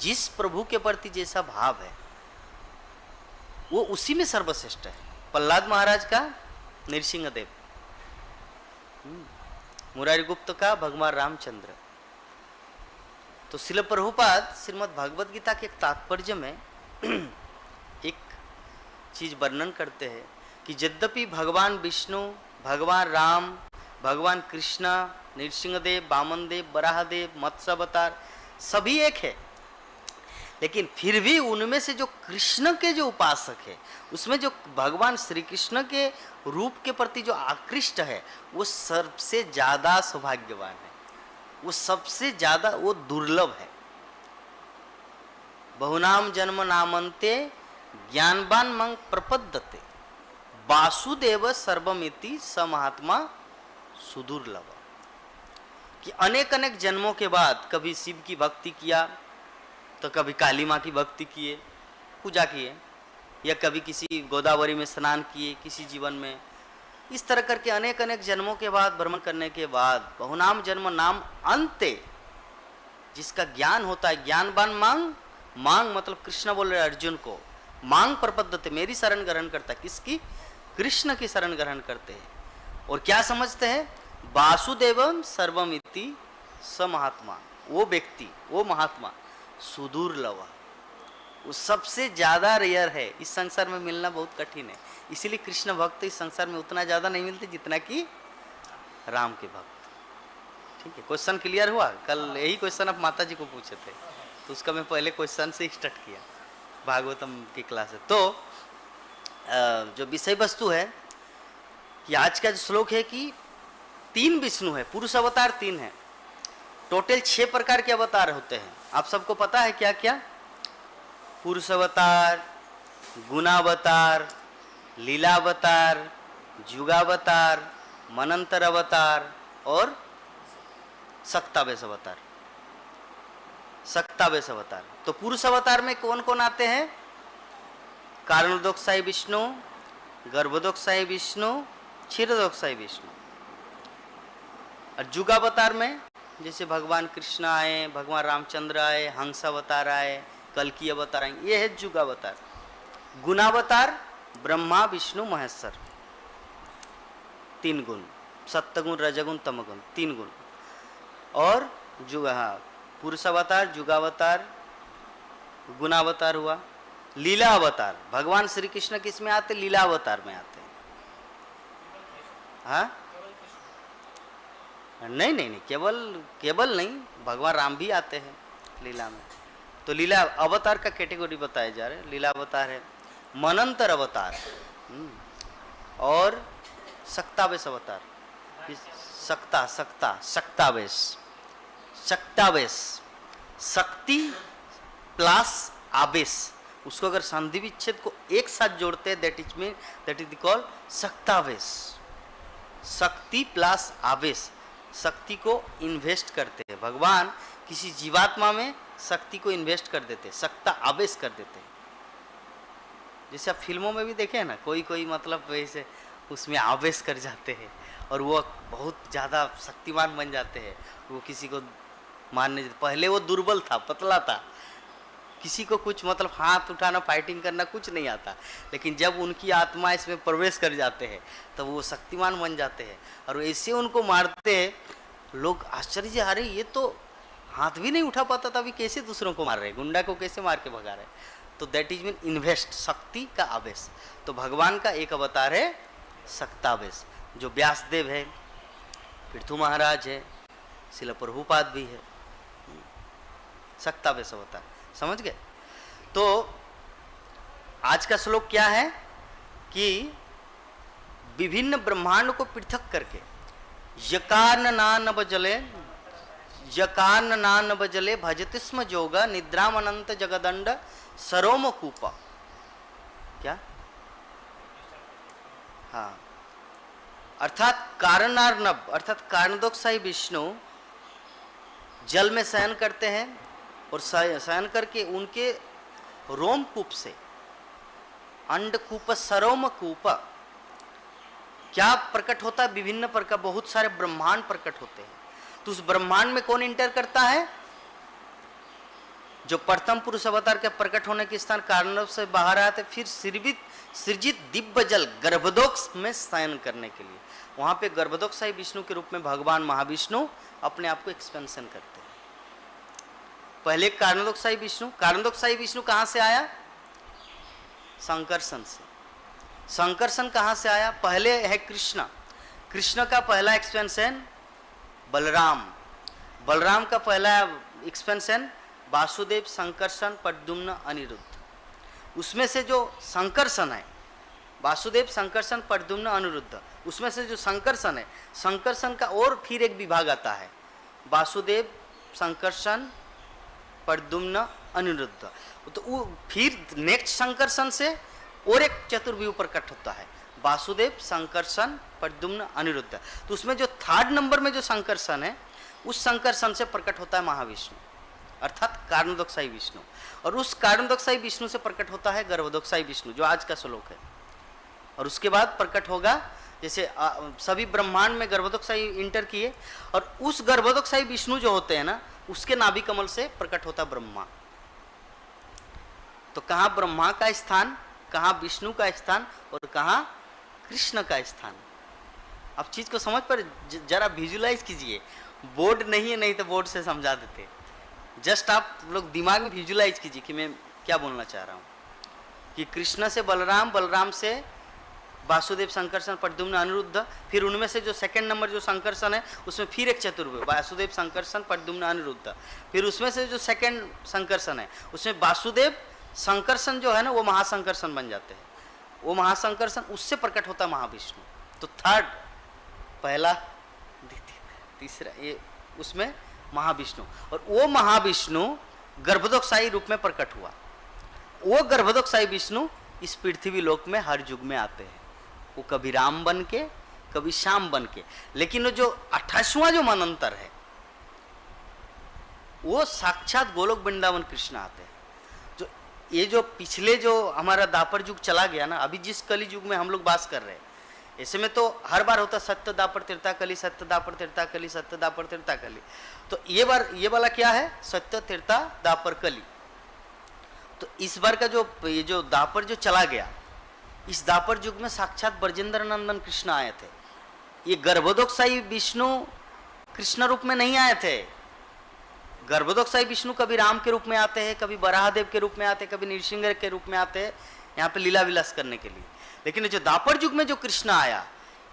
जिस प्रभु के प्रति जैसा भाव है, वो उसी में सर्वश्रेष्ठ है। प्रहलाद महाराज का नृसिंहदेव, मुरारी गुप्त का भगवान रामचंद्र। तो श्रील प्रभुपाद श्रीमद् भगवद गीता के एक तात्पर्य में एक चीज वर्णन करते हैं कि यद्यपि भगवान विष्णु, भगवान राम, भगवान कृष्णा, नृसिंहदेव, वामनदेव, वराहदेव, मत्स्य अवतार सभी एक है, लेकिन फिर भी उनमें से जो कृष्ण के जो उपासक है, उसमें जो भगवान श्री कृष्ण के रूप के प्रति जो आकृष्ट है, वो सबसे ज्यादा सौभाग्यवान है, वो सबसे ज्यादा वो दुर्लभ है। बहुनाम जन्म नामन्ते ज्ञानवान मंग प्रपद्यते, वासुदेव सर्वमिति स महात्मा सुदुर्लभ। कि अनेक अनेक जन्मों के बाद कभी शिव की भक्ति किया, तो कभी काली माँ की भक्ति किए, पूजा किए, या कभी किसी गोदावरी में स्नान किए किसी जीवन में। इस तरह करके अनेक अनेक जन्मों के बाद, भ्रमण करने के बाद, बहुनाम जन्म नाम अंते, जिसका ज्ञान होता है, ज्ञानवान मांग, मांग मतलब कृष्ण बोल रहे अर्जुन को, मांग प्रपद्यते, मेरी शरण ग्रहण करता है। किसकी? कृष्ण की शरण ग्रहण करते हैं। और क्या समझते हैं? वासुदेवम सर्वमिति स महात्मा, वो व्यक्ति, वो महात्मा सुदुर्लभ, वो सबसे ज्यादा रेयर है, इस संसार में मिलना बहुत कठिन है। इसीलिए कृष्ण भक्त इस संसार में उतना ज्यादा नहीं मिलते जितना कि राम के भक्त। ठीक है, क्वेश्चन क्लियर हुआ? कल यही क्वेश्चन आप माता जी को पूछे थे, तो उसका मैं पहले क्वेश्चन से स्टार्ट किया, भागवतम की क्लास है। तो जो विषय वस्तु है कि आज का जो श्लोक है कि 3 विष्णु है, पुरुष अवतार 3 है, टोटल 6 प्रकार के अवतार होते हैं। आप सबको पता है क्या क्या? पुरुष अवतार, गुणावतार, लीलावतार, जुगावतार, मनंतर अवतार और सक्तावेश अवतार। सक्तावेश अवतार। तो पुरुष अवतार में कौन कौन आते हैं? कारणोदकशाही विष्णु, गर्भोदकशाही विष्णु, क्षीरोदकशाही विष्णु। और जुगावतार में जैसे भगवान कृष्ण आए, भगवान रामचंद्र आए, हंस अवतार आए, कल्कि अवतार आए, ये है जुगावतार। गुणावतार ब्रह्मा विष्णु महेश्वर, 3 गुण, सत्वगुण रजगुण तमगुण, 3 गुण। और पुरुष अवतार, जुगावतार, गुणावतार हुआ। लीला अवतार, भगवान श्री कृष्ण किस में आते? लीला अवतार में आते हैं। हाँ, नहीं नहीं नहीं, केवल नहीं, भगवान राम भी आते हैं लीला में। तो लीला अवतार का कैटेगरी बताया जा रहा है। लीला अवतार है, मनंतर अवतार और सक्तावेश अवतार। सक्तावेश, शक्ति प्लस आवेश, उसको अगर संधि विच्छेद को एक साथ जोड़ते हैं दैट इज कॉल्ड शक्तावेश। शक्ति प्लस आवेश, शक्ति को इन्वेस्ट करते हैं भगवान किसी जीवात्मा में, शक्ति को इन्वेस्ट कर देते हैं, शक्ता आवेश कर देते हैं। जैसे आप फिल्मों में भी देखे हैं ना, कोई कोई मतलब वैसे उसमें आवेश कर जाते हैं और वो बहुत ज़्यादा शक्तिमान बन जाते हैं, वो किसी को मारने, पहले वो दुर्बल था, पतला था, किसी को कुछ मतलब हाथ उठाना, फाइटिंग करना कुछ नहीं आता, लेकिन जब उनकी आत्मा इसमें प्रवेश कर जाते हैं तब वो शक्तिमान बन जाते हैं और ऐसे उनको मारते हैं, लोग आश्चर्य से, अरे ये तो हाथ भी नहीं उठा पाता था, अभी कैसे दूसरों को मार रहे, गुंडा को कैसे मार के भगा रहे। तो दैट इज मीन इन्वेस्ट, शक्ति का आवेश। तो भगवान का एक अवतार है शक्तावेश, जो व्यासदेव है, पृथु महाराज है, शिला प्रभुपाद भी है, शक्तावेश अवतार। समझ गए? तो आज का श्लोक क्या है कि विभिन्न ब्रह्मांड को पृथक करके यकान नानब जले भजति स्म जोगा निद्राम अनंत जगदंड सरोम कूपा। क्या? हाँ, अर्थात कारणार्णव अर्थात कारणदोक्षाई विष्णु जल में शयन करते हैं और शयन करके उनके रोमकूप से, अंडकूप सरोम कूप, क्या प्रकट होता है? विभिन्न प्रकार, बहुत सारे ब्रह्मांड प्रकट होते हैं। तो उस ब्रह्मांड में कौन इंटर करता है? जो प्रथम पुरुष अवतार के प्रकट होने के स्थान कारणों से बाहर आए थे, फिर सृजित दिव्य जल गर्भदोक्ष में शयन करने के लिए, वहां पे गर्भदोक्षाई विष्णु के रूप में भगवान महाविष्णु अपने आप को एक्सपेंशन करते हैं। पहले कारणदोक्षाई विष्णु कहां से आया? संकर्षण से। संकर्षण कहां से आया? पहले है कृष्ण का पहला एक्सपेंशन बलराम का पहला एक्सपेंशन वासुदेव, संकर्षण, प्रद्युम्न, अनिरुद्ध। उसमें से जो संकर्षण है, वासुदेव, संकर्षण, प्रद्युम्न, अनिरुद्ध, उसमें से जो संकर्षण है, संकर्षण का और फिर एक विभाग आता है, वासुदेव, संकर्षण, प्रद्युम्न, अनिरुद्ध। तो वो फिर नेक्स्ट संकर्षण से और एक चतुर्व्यूह प्रकट होता है, वासुदेव, संकर्षण, प्रद्युम्न, अनिरुद्ध। तो उसमें जो थर्ड नंबर में जो संकर्षण है, उस संकर्षण से प्रकट होता है महाविष्णु, अर्थात कारणदोक्षाई विष्णु। और उस कारणदोक्षाई विष्णु से प्रकट होता है गर्भदोक्षाई विष्णु, जो आज का श्लोक है। और उसके बाद प्रकट होगा, जैसे सभी ब्रह्मांड में गर्भदोक्षाई इंटर किए, और उस गर्भदोक्षाई विष्णु जो होते हैं ना, उसके नाभि कमल से प्रकट होता ब्रह्मा। तो कहाँ ब्रह्मा का स्थान, कहाँ विष्णु का स्थान और कहाँ कृष्ण का स्थान। अब चीज को समझ पर जरा विजुलाइज कीजिए, बोर्ड नहीं है, नहीं तो बोर्ड से समझा देते। जस्ट आप लोग दिमाग में विजुलाइज कीजिए कि मैं क्या बोलना चाह रहा हूँ, कि कृष्ण से बलराम, बलराम से वासुदेव, संकर्षण, प्रद्युम्न, अनिरुद्ध, फिर उनमें से जो सेकंड नंबर जो संकर्षण है, उसमें फिर एक चतुर्व्यूह, वासुदेव, संकर्षण, प्रद्युम्न, अनिरुद्ध। फिर उसमें से जो सेकंड संकर्षण है, उसमें वासुदेव, संकर्षण जो है ना, वो महासंकर्षण बन जाते हैं। वो महासंकर्षण, उससे प्रकट होता है महाविष्णु। तो थर्ड, पहला, द्वितीय, तीसरा, ये उसमें महाविष्णु। और वो महाविष्णु गर्भदोक्षाई रूप में प्रकट हुआ। वो गर्भदोक्षाई विष्णु इस पृथ्वी लोक में हर युग में आते हैं। वो कभी राम बन के, कभी श्याम बन के, लेकिन वो जो 28वां जो मनंतर है, वो साक्षात गोलोक वृंदावन कृष्ण आते हैं। जो ये जो पिछले जो हमारा दापर युग चला गया ना, अभी जिस कली युग में हम लोग वास कर रहे हैं, ऐसे में तो हर बार होता सत्य दापर तीर्था कली, सत्य दापर तीर्था कली, सत्य दापर तीर्था कली। तो ये बार ये वाला क्या है? सत्य तीर्था दापर कली। तो इस बार का जो ये जो दापर जो चला गया, इस दापर युग में साक्षात ब्रजेंद्र नंदन कृष्ण आए थे। ये गर्भदोक्षाई विष्णु कृष्ण रूप में नहीं आए थे। गर्भदोक्षाई विष्णु कभी राम के रूप में आते हैं, कभी बराहदेव के रूप में आते हैं, कभी नृसिंह के रूप में आते हैं, यहाँ पे लीला विलास करने के लिए। लेकिन जो दापर युग में जो कृष्ण आया,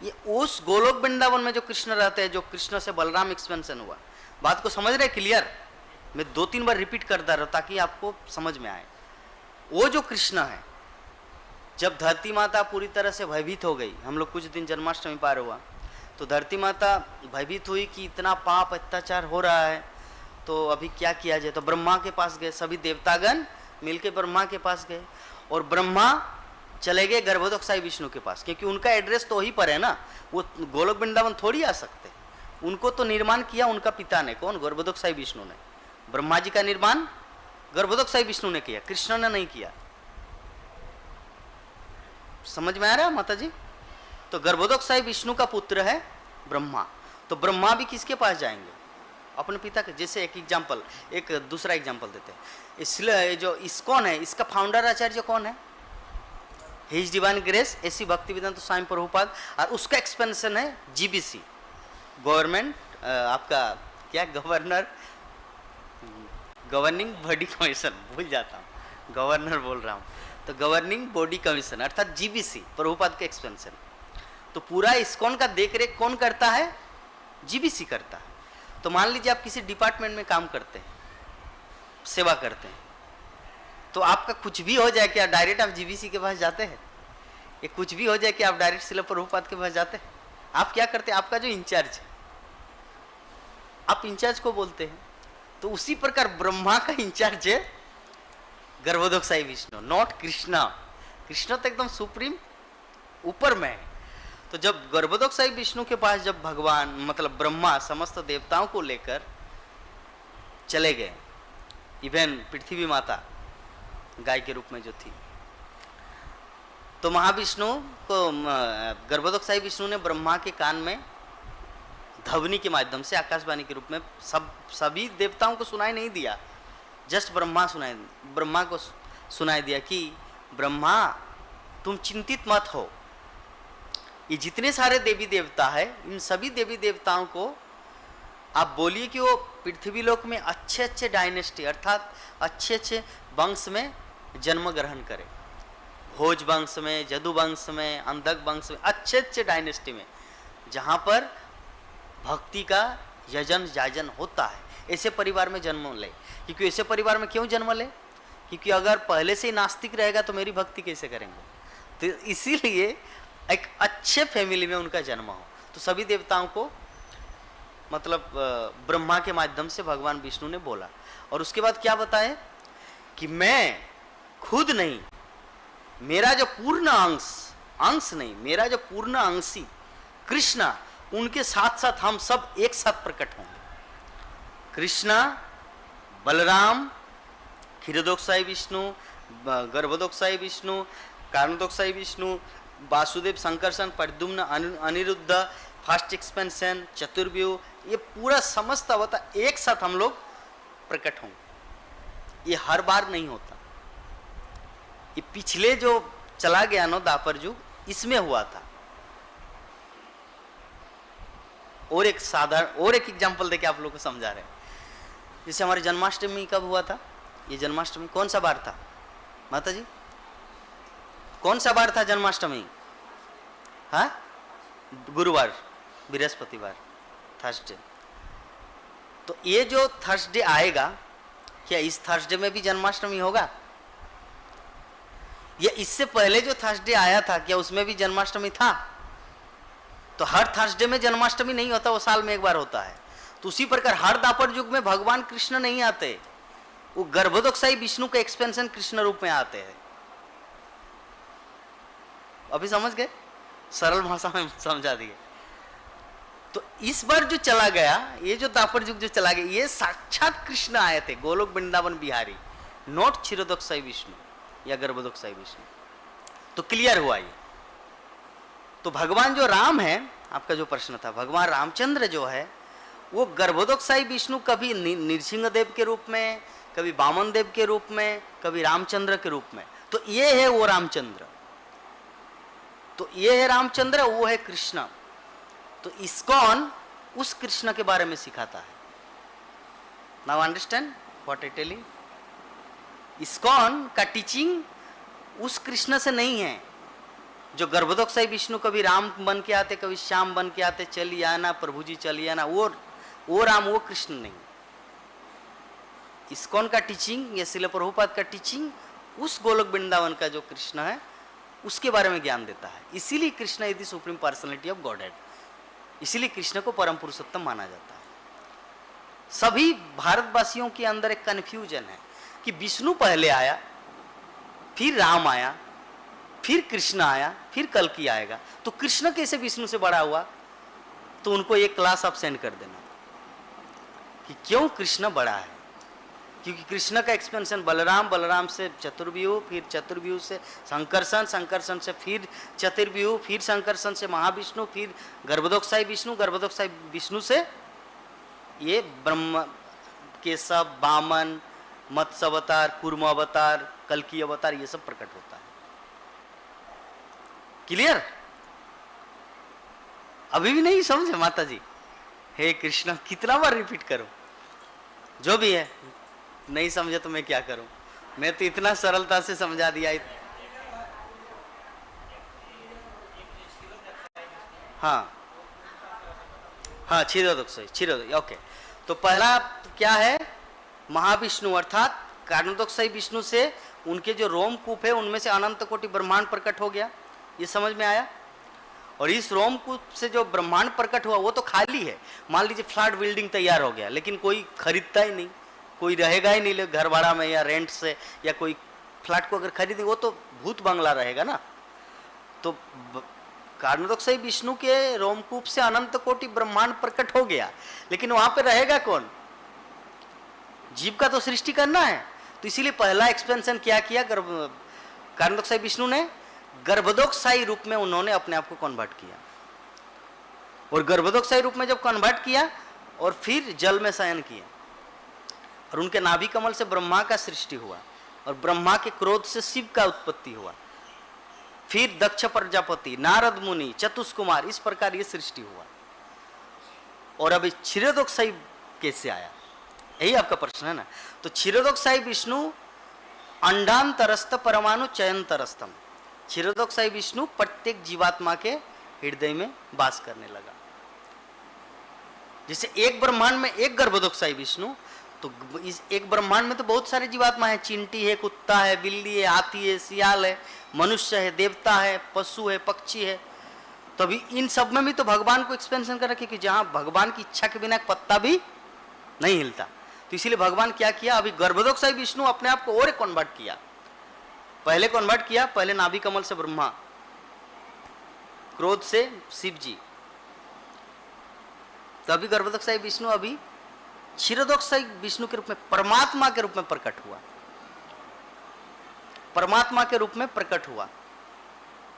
ये उस गोलोक वृंदावन में जो कृष्ण रहते हैं, जो कृष्ण से बलराम एक्सपेंशन हुआ। बात को समझ रहे? क्लियर? मैं 2-3 बार रिपीट करता रहा ताकि आपको समझ में आए। वो जो कृष्ण है, जब धरती माता पूरी तरह से भयभीत हो गई, हम लोग कुछ दिन जन्माष्टमी पार हुआ, तो धरती माता भयभीत हुई कि इतना पाप अत्याचार हो रहा है, तो अभी क्या किया जाए, तो ब्रह्मा के पास गए, सभी देवतागण मिलके ब्रह्मा के पास गए और ब्रह्मा चले गए गर्भोदक साई विष्णु के पास, क्योंकि उनका एड्रेस तो वहीं पर है ना, वो गोलोक वृंदावन थोड़ी आ सकते। उनको तो निर्माण किया उनका पिता ने, कौन, गर्भोदक साई विष्णु ने। ब्रह्मा जी का निर्माण गर्भोदक साई विष्णु ने किया, कृष्ण ने नहीं किया। समझ में आ रहा है माता जी? तो गर्भोदक साई विष्णु का पुत्र है ब्रह्मा, तो ब्रह्मा भी किसके पास जाएंगे, अपने पिता के। जैसे एक एग्जाम्पल, एक दूसरा एग्जाम्पल देते हैं, इसलिए जो इस्कॉन है, इसका फाउंडर आचार्य कौन है, हिज डिवाइन ग्रेस ऐसी भक्तिवेदांत स्वामी प्रभुपाद, और उसका एक्सपेंशन है जीबीसी, गवर्नमेंट आपका क्या, गवर्निंग बॉडी कमीशन, भूल जाता हूँ, गवर्नर बोल रहा हूँ, तो गवर्निंग बॉडी कमीशन अर्थात जीबीसी, प्रभुपाद के एक्सपेंशन। तो पूरा इस्कॉन का देख रेख कौन करता है, जीबीसी करता है। तो मान लीजिए आप किसी डिपार्टमेंट में काम करते हैं, सेवा करते हैं, तो आपका कुछ भी हो जाए कि आप डायरेक्ट आप जीबीसी के पास जाते हैं, ये कुछ भी हो जाए कि आप डायरेक्ट शिला प्रभुपाद के पास जाते हैं, आप क्या करते हैं, आपका जो इंचार्ज है आप इंचार्ज को बोलते हैं। तो उसी प्रकार ब्रह्मा का इंचार्ज है गर्भोदक साई विष्णु, नॉट कृष्णा। कृष्ण तो एकदम सुप्रीम ऊपर में है। तो जब गर्भोदक साई विष्णु के पास जब भगवान मतलब ब्रह्मा समस्त देवताओं को लेकर चले गए, इवन पृथ्वी माता गाय के रूप में जो थी, तो महाविष्णु को गर्भोदक साई विष्णु ने ब्रह्मा के कान में ध्वनि के माध्यम से आकाशवाणी के रूप में सभी देवताओं को सुनाई नहीं दिया, जस्ट ब्रह्मा को सुनाई दिया कि ब्रह्मा तुम चिंतित मत हो, ये जितने सारे देवी देवता है इन सभी देवी देवताओं को आप बोलिए कि वो पृथ्वी लोक में अच्छे अच्छे डायनेस्टी अर्थात अच्छे अच्छे वंश में जन्म ग्रहण करे, भोज वंश में, जदु वंश में, अंधक वंश में, अच्छे अच्छे डायनेस्टी में जहाँ पर भक्ति का यजन जाजन होता है, ऐसे परिवार में जन्म ले। क्योंकि ऐसे परिवार में क्यों जन्म ले, क्योंकि अगर पहले से ही नास्तिक रहेगा तो मेरी भक्ति कैसे करेंगे, तो इसीलिए एक अच्छे फैमिली में उनका जन्म हो। तो सभी देवताओं को मतलब ब्रह्मा के माध्यम से भगवान विष्णु ने बोला, और उसके बाद क्या बताए कि मैं खुद नहीं, मेरा जो पूर्ण अंश नहीं, मेरा जो पूर्ण अंशी कृष्णा, उनके साथ साथ हम सब एक साथ प्रकट होंगे। कृष्णा, बलराम, क्षीरोदक साई विष्णु, गर्भोदक साई विष्णु, कारणोदक साई विष्णु, वासुदेव, संकर्षण, प्रद्युम्न, अनिरुद्ध, फास्ट एक्सपेंशन, चतुर्व्यूह, ये पूरा समस्त अवतार एक साथ हम लोग प्रकट होंगे। ये हर बार नहीं होता, ये पिछले जो चला गया ना द्वापर युग, इसमें हुआ था। और एक एग्जांपल देके आप लोग को समझा रहे हैं। जैसे हमारी जन्माष्टमी कब हुआ था, ये जन्माष्टमी कौन सा बार था माता जी, कौन सा बार था जन्माष्टमी, हाँ, गुरुवार, बृहस्पतिवार, थर्सडे। तो ये जो थर्सडे आएगा, क्या इस थर्सडे में भी जन्माष्टमी होगा, या इससे पहले जो थर्सडे आया था क्या उसमें भी जन्माष्टमी था? तो हर थर्सडे में जन्माष्टमी नहीं होता, वो साल में एक बार होता है। तो उसी प्रकार हर द्वापर युग में भगवान कृष्ण नहीं आते, वो गर्भोदक साई विष्णु के एक्सपेंशन कृष्ण रूप में आते हैं। अभी समझ गए, सरल भाषा में समझा दिए। तो इस बार जो चला गया, ये जो द्वापर युग जो चला गया, ये साक्षात कृष्ण आए थे, गोलोक वृंदावन बिहारी, नॉट क्षीरोदक साई विष्णु या गर्भोदक साई विष्णु। तो क्लियर हुआ ये। तो भगवान जो राम है, आपका जो प्रश्न था, भगवान रामचंद्र जो है वो गर्भोदक साई विष्णु कभी नृसिंह देव के रूप में, कभी वामन देव के रूप में, कभी रामचंद्र के रूप में। तो ये है वो रामचंद्र, तो ये है रामचंद्र, वो है कृष्ण। तो इस्कॉन उस कृष्ण के बारे में सिखाता है। Now understand what I telling. ISKCON का टीचिंग उस कृष्ण से नहीं है जो गर्भोदक साई विष्णु कभी राम बन के आते, कभी श्याम बन के आते, चलिए आना प्रभु जी चलिए आना, वो राम, वो कृष्ण नहीं। इस्कॉन का टीचिंग या श्रील प्रभुपाद का टीचिंग उस गोलोक वृंदावन का जो कृष्ण है उसके बारे में ज्ञान देता है। इसीलिए Krishna is the supreme personality of godhead, इसीलिए कृष्ण को परम पुरुषोत्तम माना जाता है। सभी भारतवासियों के अंदर एक कन्फ्यूजन है कि विष्णु पहले आया, फिर राम आया, फिर कृष्ण आया, फिर कल्कि आएगा, तो कृष्ण कैसे विष्णु से बड़ा हुआ? तो उनको एक क्लास आप सेंड कर देना कि क्यों कृष्ण बड़ा है। क्योंकि कृष्ण का एक्सपेंशन बलराम, बलराम से चतुर्व्यूह, फिर चतुर्व्यूह से संकर्षण, संकर्षण से फिर चतुर्व्यूह, फिर संकर्षण से महाविष्णु, फिर गर्भोदकशाही विष्णु, गर्भोदकशाही विष्णु से ये ब्रह्म केशव, वामन, मत्स्य अवतार, कूर्म अवतार, कल्कि अवतार, ये सब प्रकट होता है। क्लियर? अभी भी नहीं समझे माता जी? हे कृष्ण, कितना बार रिपीट करूं? जो भी है, नहीं समझे तो मैं क्या करूं? मैं तो इतना सरलता से समझा दिया। हाँ हाँ, क्षीरोदकशाही, क्षीरोदक, ओके। तो पहला क्या है? महाविष्णु अर्थात कारणोदकशाही विष्णु से उनके जो रोमकूप है उनमें से अनंत कोटि ब्रह्मांड प्रकट हो गया। ये समझ में आया? और इस रोमकूप से जो ब्रह्मांड प्रकट हुआ वो तो खाली है। मान लीजिए फ्लैट बिल्डिंग तैयार हो गया, लेकिन कोई खरीदता ही नहीं, कोई रहेगा ही नहीं घर भाड़ा में या रेंट से, या कोई फ्लैट को अगर खरीदे वो तो भूत बंगला रहेगा ना। तो कारणोदकशाही विष्णु के रोमकूप से अनंत कोटि ब्रह्मांड प्रकट हो गया, लेकिन वहां पे रहेगा कौन? जीव का तो सृष्टि करना है। तो इसीलिए पहला एक्सपेंशन क्या किया कारणोदकशाही विष्णु ने? गर्भोदकशाही रूप में उन्होंने अपने आप को कन्वर्ट किया। और गर्भोदकशाही रूप में जब कन्वर्ट किया और फिर जल में शयन किया, और उनके नाभि कमल से ब्रह्मा का सृष्टि हुआ, और ब्रह्मा के क्रोध से शिव का उत्पत्ति हुआ, फिर दक्ष प्रजापति, नारद मुनि, चतुष्कुमार, इस प्रकार ये सृष्टि हुआ। और अभी क्षीरोदकशाही कैसे आया? यही आपका प्रश्न है ना। तो क्षीरोदकशाही विष्णु अंडांतरस्थ परमाणु चयंतरस्थम, क्षीरोदकशाही विष्णु प्रत्येक जीवात्मा के हृदय में वास करने लगा। जैसे एक ब्रह्मांड में एक गर्भोदकशाही विष्णु, तो इस एक ब्रह्मांड में तो बहुत सारे जीवात्मा है। चींटी है, कुत्ता है, बिल्ली है, हाथी है, सियाल है, मनुष्य है, देवता है, पशु है, पक्षी है। तो अभी इन सब में भी तो भगवान को एक्सपेंशन कर रखे कि जहां भगवान की इच्छा के बिना एक पत्ता भी नहीं हिलता। तो इसीलिए भगवान क्या किया? अभी गर्भोदकशाही विष्णु अपने आप को और कन्वर्ट किया। पहले कन्वर्ट किया, पहले नाभि कमल से ब्रह्मा, क्रोध से शिव जी। तो अभी गर्भोदकशाही विष्णु अभी क्षीरोदकशाही विष्णु के रूप में, परमात्मा के रूप में प्रकट हुआ। परमात्मा के रूप में प्रकट हुआ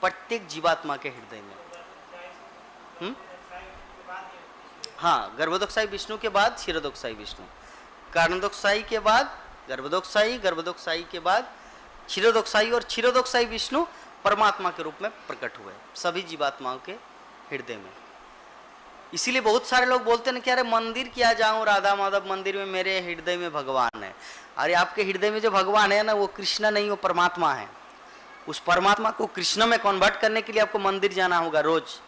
प्रत्येक जीवात्मा के हृदय में। हाँ, गर्भोदकशाही विष्णु के बाद क्षीरोदकशाही विष्णु, कारणोदकशाही के बाद गर्भोदकशाही, गर्भोदकशाही के बाद क्षीरोदकशाही, और क्षीरोदकशाही विष्णु परमात्मा के रूप में प्रकट हुए सभी जीवात्माओं के हृदय में। इसीलिए बहुत सारे लोग बोलते हैं कि अरे मंदिर क्या जाऊं, राधा माधव मंदिर में, मेरे हृदय में भगवान है। अरे आपके हृदय में जो भगवान है ना, वो कृष्ण नहीं, वो परमात्मा है। उस परमात्मा को कृष्ण में कन्वर्ट करने के लिए आपको मंदिर जाना होगा रोज।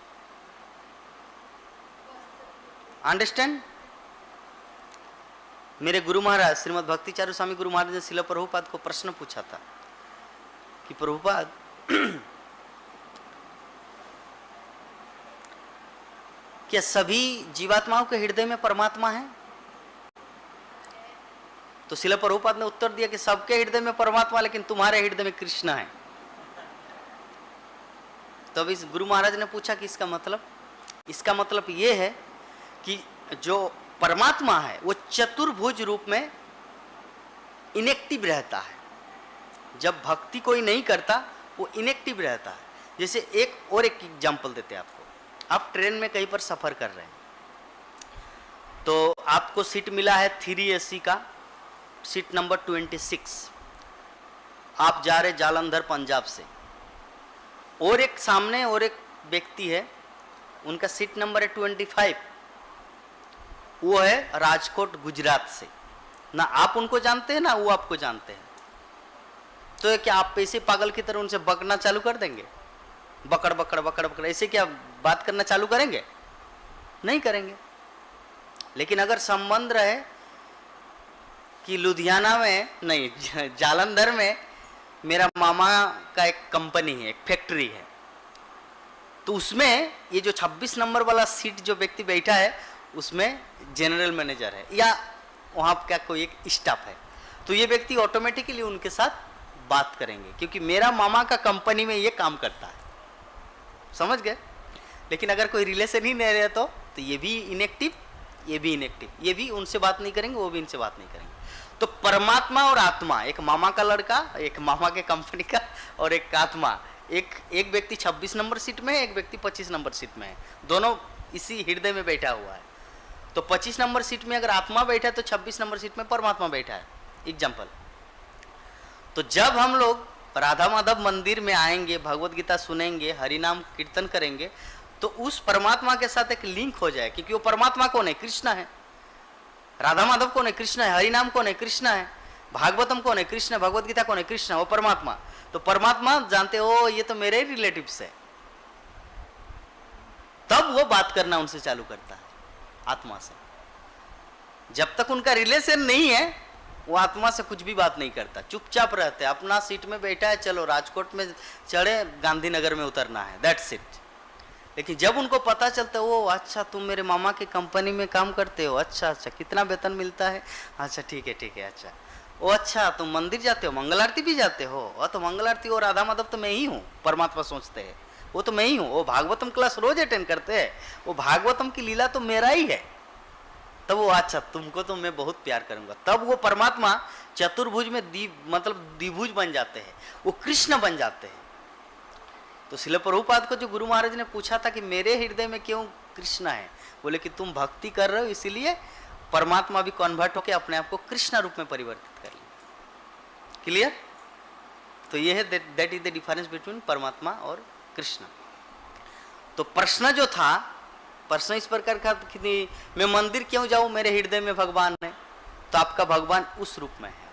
अंडरस्टैंड? मेरे गुरु महाराज श्रीमद् भक्तिचारू स्वामी गुरु महाराज ने शिला प्रभुपाद को प्रश्न पूछा था कि प्रभुपाद क्या सभी जीवात्माओं के हृदय में परमात्मा है? तो शिला प्रभुपाद ने उत्तर दिया कि सबके हृदय में परमात्मा, लेकिन तुम्हारे हृदय में कृष्ण है। तब इस गुरु महाराज ने पूछा कि इसका मतलब ये है कि जो परमात्मा है वो चतुर्भुज रूप में इनएक्टिव रहता है। जब भक्ति कोई नहीं करता वो इनएक्टिव रहता है। जैसे एक एग्जांपल देते हैं आपको। आप ट्रेन में कहीं पर सफर कर रहे हैं, तो आपको सीट मिला है 3AC का, सीट नंबर 26। आप जा रहे जालंधर पंजाब से, और एक सामने और एक व्यक्ति है, उनका सीट नंबर है 25, वो है राजकोट गुजरात से। ना आप उनको जानते हैं ना वो आपको जानते हैं। तो क्या आप ऐसे पागल की तरह उनसे बकना चालू कर देंगे? बकड़ बकड़ बकड़ बकड़ ऐसे क्या बात करना चालू करेंगे? नहीं करेंगे। लेकिन अगर संबंध रहे कि लुधियाना में नहीं, जालंधर में मेरा मामा का एक कंपनी है, एक फैक्ट्री है, तो उसमें ये जो 26 नंबर वाला सीट जो व्यक्ति बैठा है उसमें जनरल मैनेजर है, या वहाँ क्या कोई एक स्टाफ है, तो ये व्यक्ति ऑटोमेटिकली उनके साथ बात करेंगे, क्योंकि मेरा मामा का कंपनी में ये काम करता है, समझ गए। लेकिन अगर कोई रिलेशन ही नहीं रहे तो ये भी इनएक्टिव, ये भी इनएक्टिव, ये भी उनसे बात नहीं करेंगे, वो भी इनसे बात नहीं करेंगे। तो परमात्मा और आत्मा, एक मामा का लड़का, एक मामा के कंपनी का, और एक आत्मा, एक व्यक्ति 26 नंबर सीट में है, एक व्यक्ति 25 नंबर सीट में है, दोनों इसी हृदय में बैठा हुआ है। तो 25 नंबर सीट में अगर आत्मा बैठा है तो 26 नंबर सीट में परमात्मा बैठा है। एग्जाम्पल, तो जब हम लोग राधा माधव मंदिर में आएंगे, भगवत गीता सुनेंगे, हरि नाम कीर्तन करेंगे, तो उस परमात्मा के साथ एक लिंक हो जाए, क्योंकि वो परमात्मा कौन है? कृष्ण है। राधा माधव कौन है? कृष्ण है। हरि नाम कौन है? कृष्ण है। भागवतम कौन है? कृष्ण है। भगवत गीता कौन है? कृष्ण है। वो परमात्मा। तो परमात्मा जानते हो ये तो मेरे ही रिलेटिव्स है, तब वो बात करना उनसे चालू करता है आत्मा से। जब तक उनका रिलेशन नहीं है वो आत्मा से कुछ भी बात नहीं करता, चुपचाप रहते हैं, अपना सीट में बैठा है, चलो राजकोट में चढ़े, गांधीनगर में उतरना है, दैट्स इट। लेकिन जब उनको पता चलता है, वो अच्छा तुम मेरे मामा की कंपनी में काम करते हो, अच्छा अच्छा कितना वेतन मिलता है, अच्छा ठीक है, अच्छा ओ अच्छा तुम मंदिर जाते हो, मंगल आरती भी जाते हो, तो मंगल आरती और राधा माधव तो मैं ही हूँ, परमात्मा सोचते हैं, वो तो मैं ही हूँ। वो भागवतम क्लास रोज अटेंड करते हैं, वो भागवतम की लीला तो मेरा ही है। तब वो अच्छा तुमको तो मैं बहुत प्यार करूंगा, तब वो परमात्मा चतुर्भुज में मतलब द्विभुज बन जाते हैं, वो कृष्ण बन जाते हैं। तो श्रील प्रभुपाद को जो गुरु महाराज ने पूछा था कि मेरे हृदय में क्यों कृष्ण है, बोले कि तुम भक्ति कर रहे हो इसीलिए परमात्मा भी कन्वर्ट होकर अपने आप को कृष्ण रूप में परिवर्तित कर लिया। क्लियर? तो ये है that is the difference between परमात्मा और कृष्ण। तो प्रश्न जो था, प्रश्न इस प्रकार का कि मैं मंदिर क्यों जाऊं, मेरे हृदय में भगवान है, तो आपका भगवान उस रूप में है।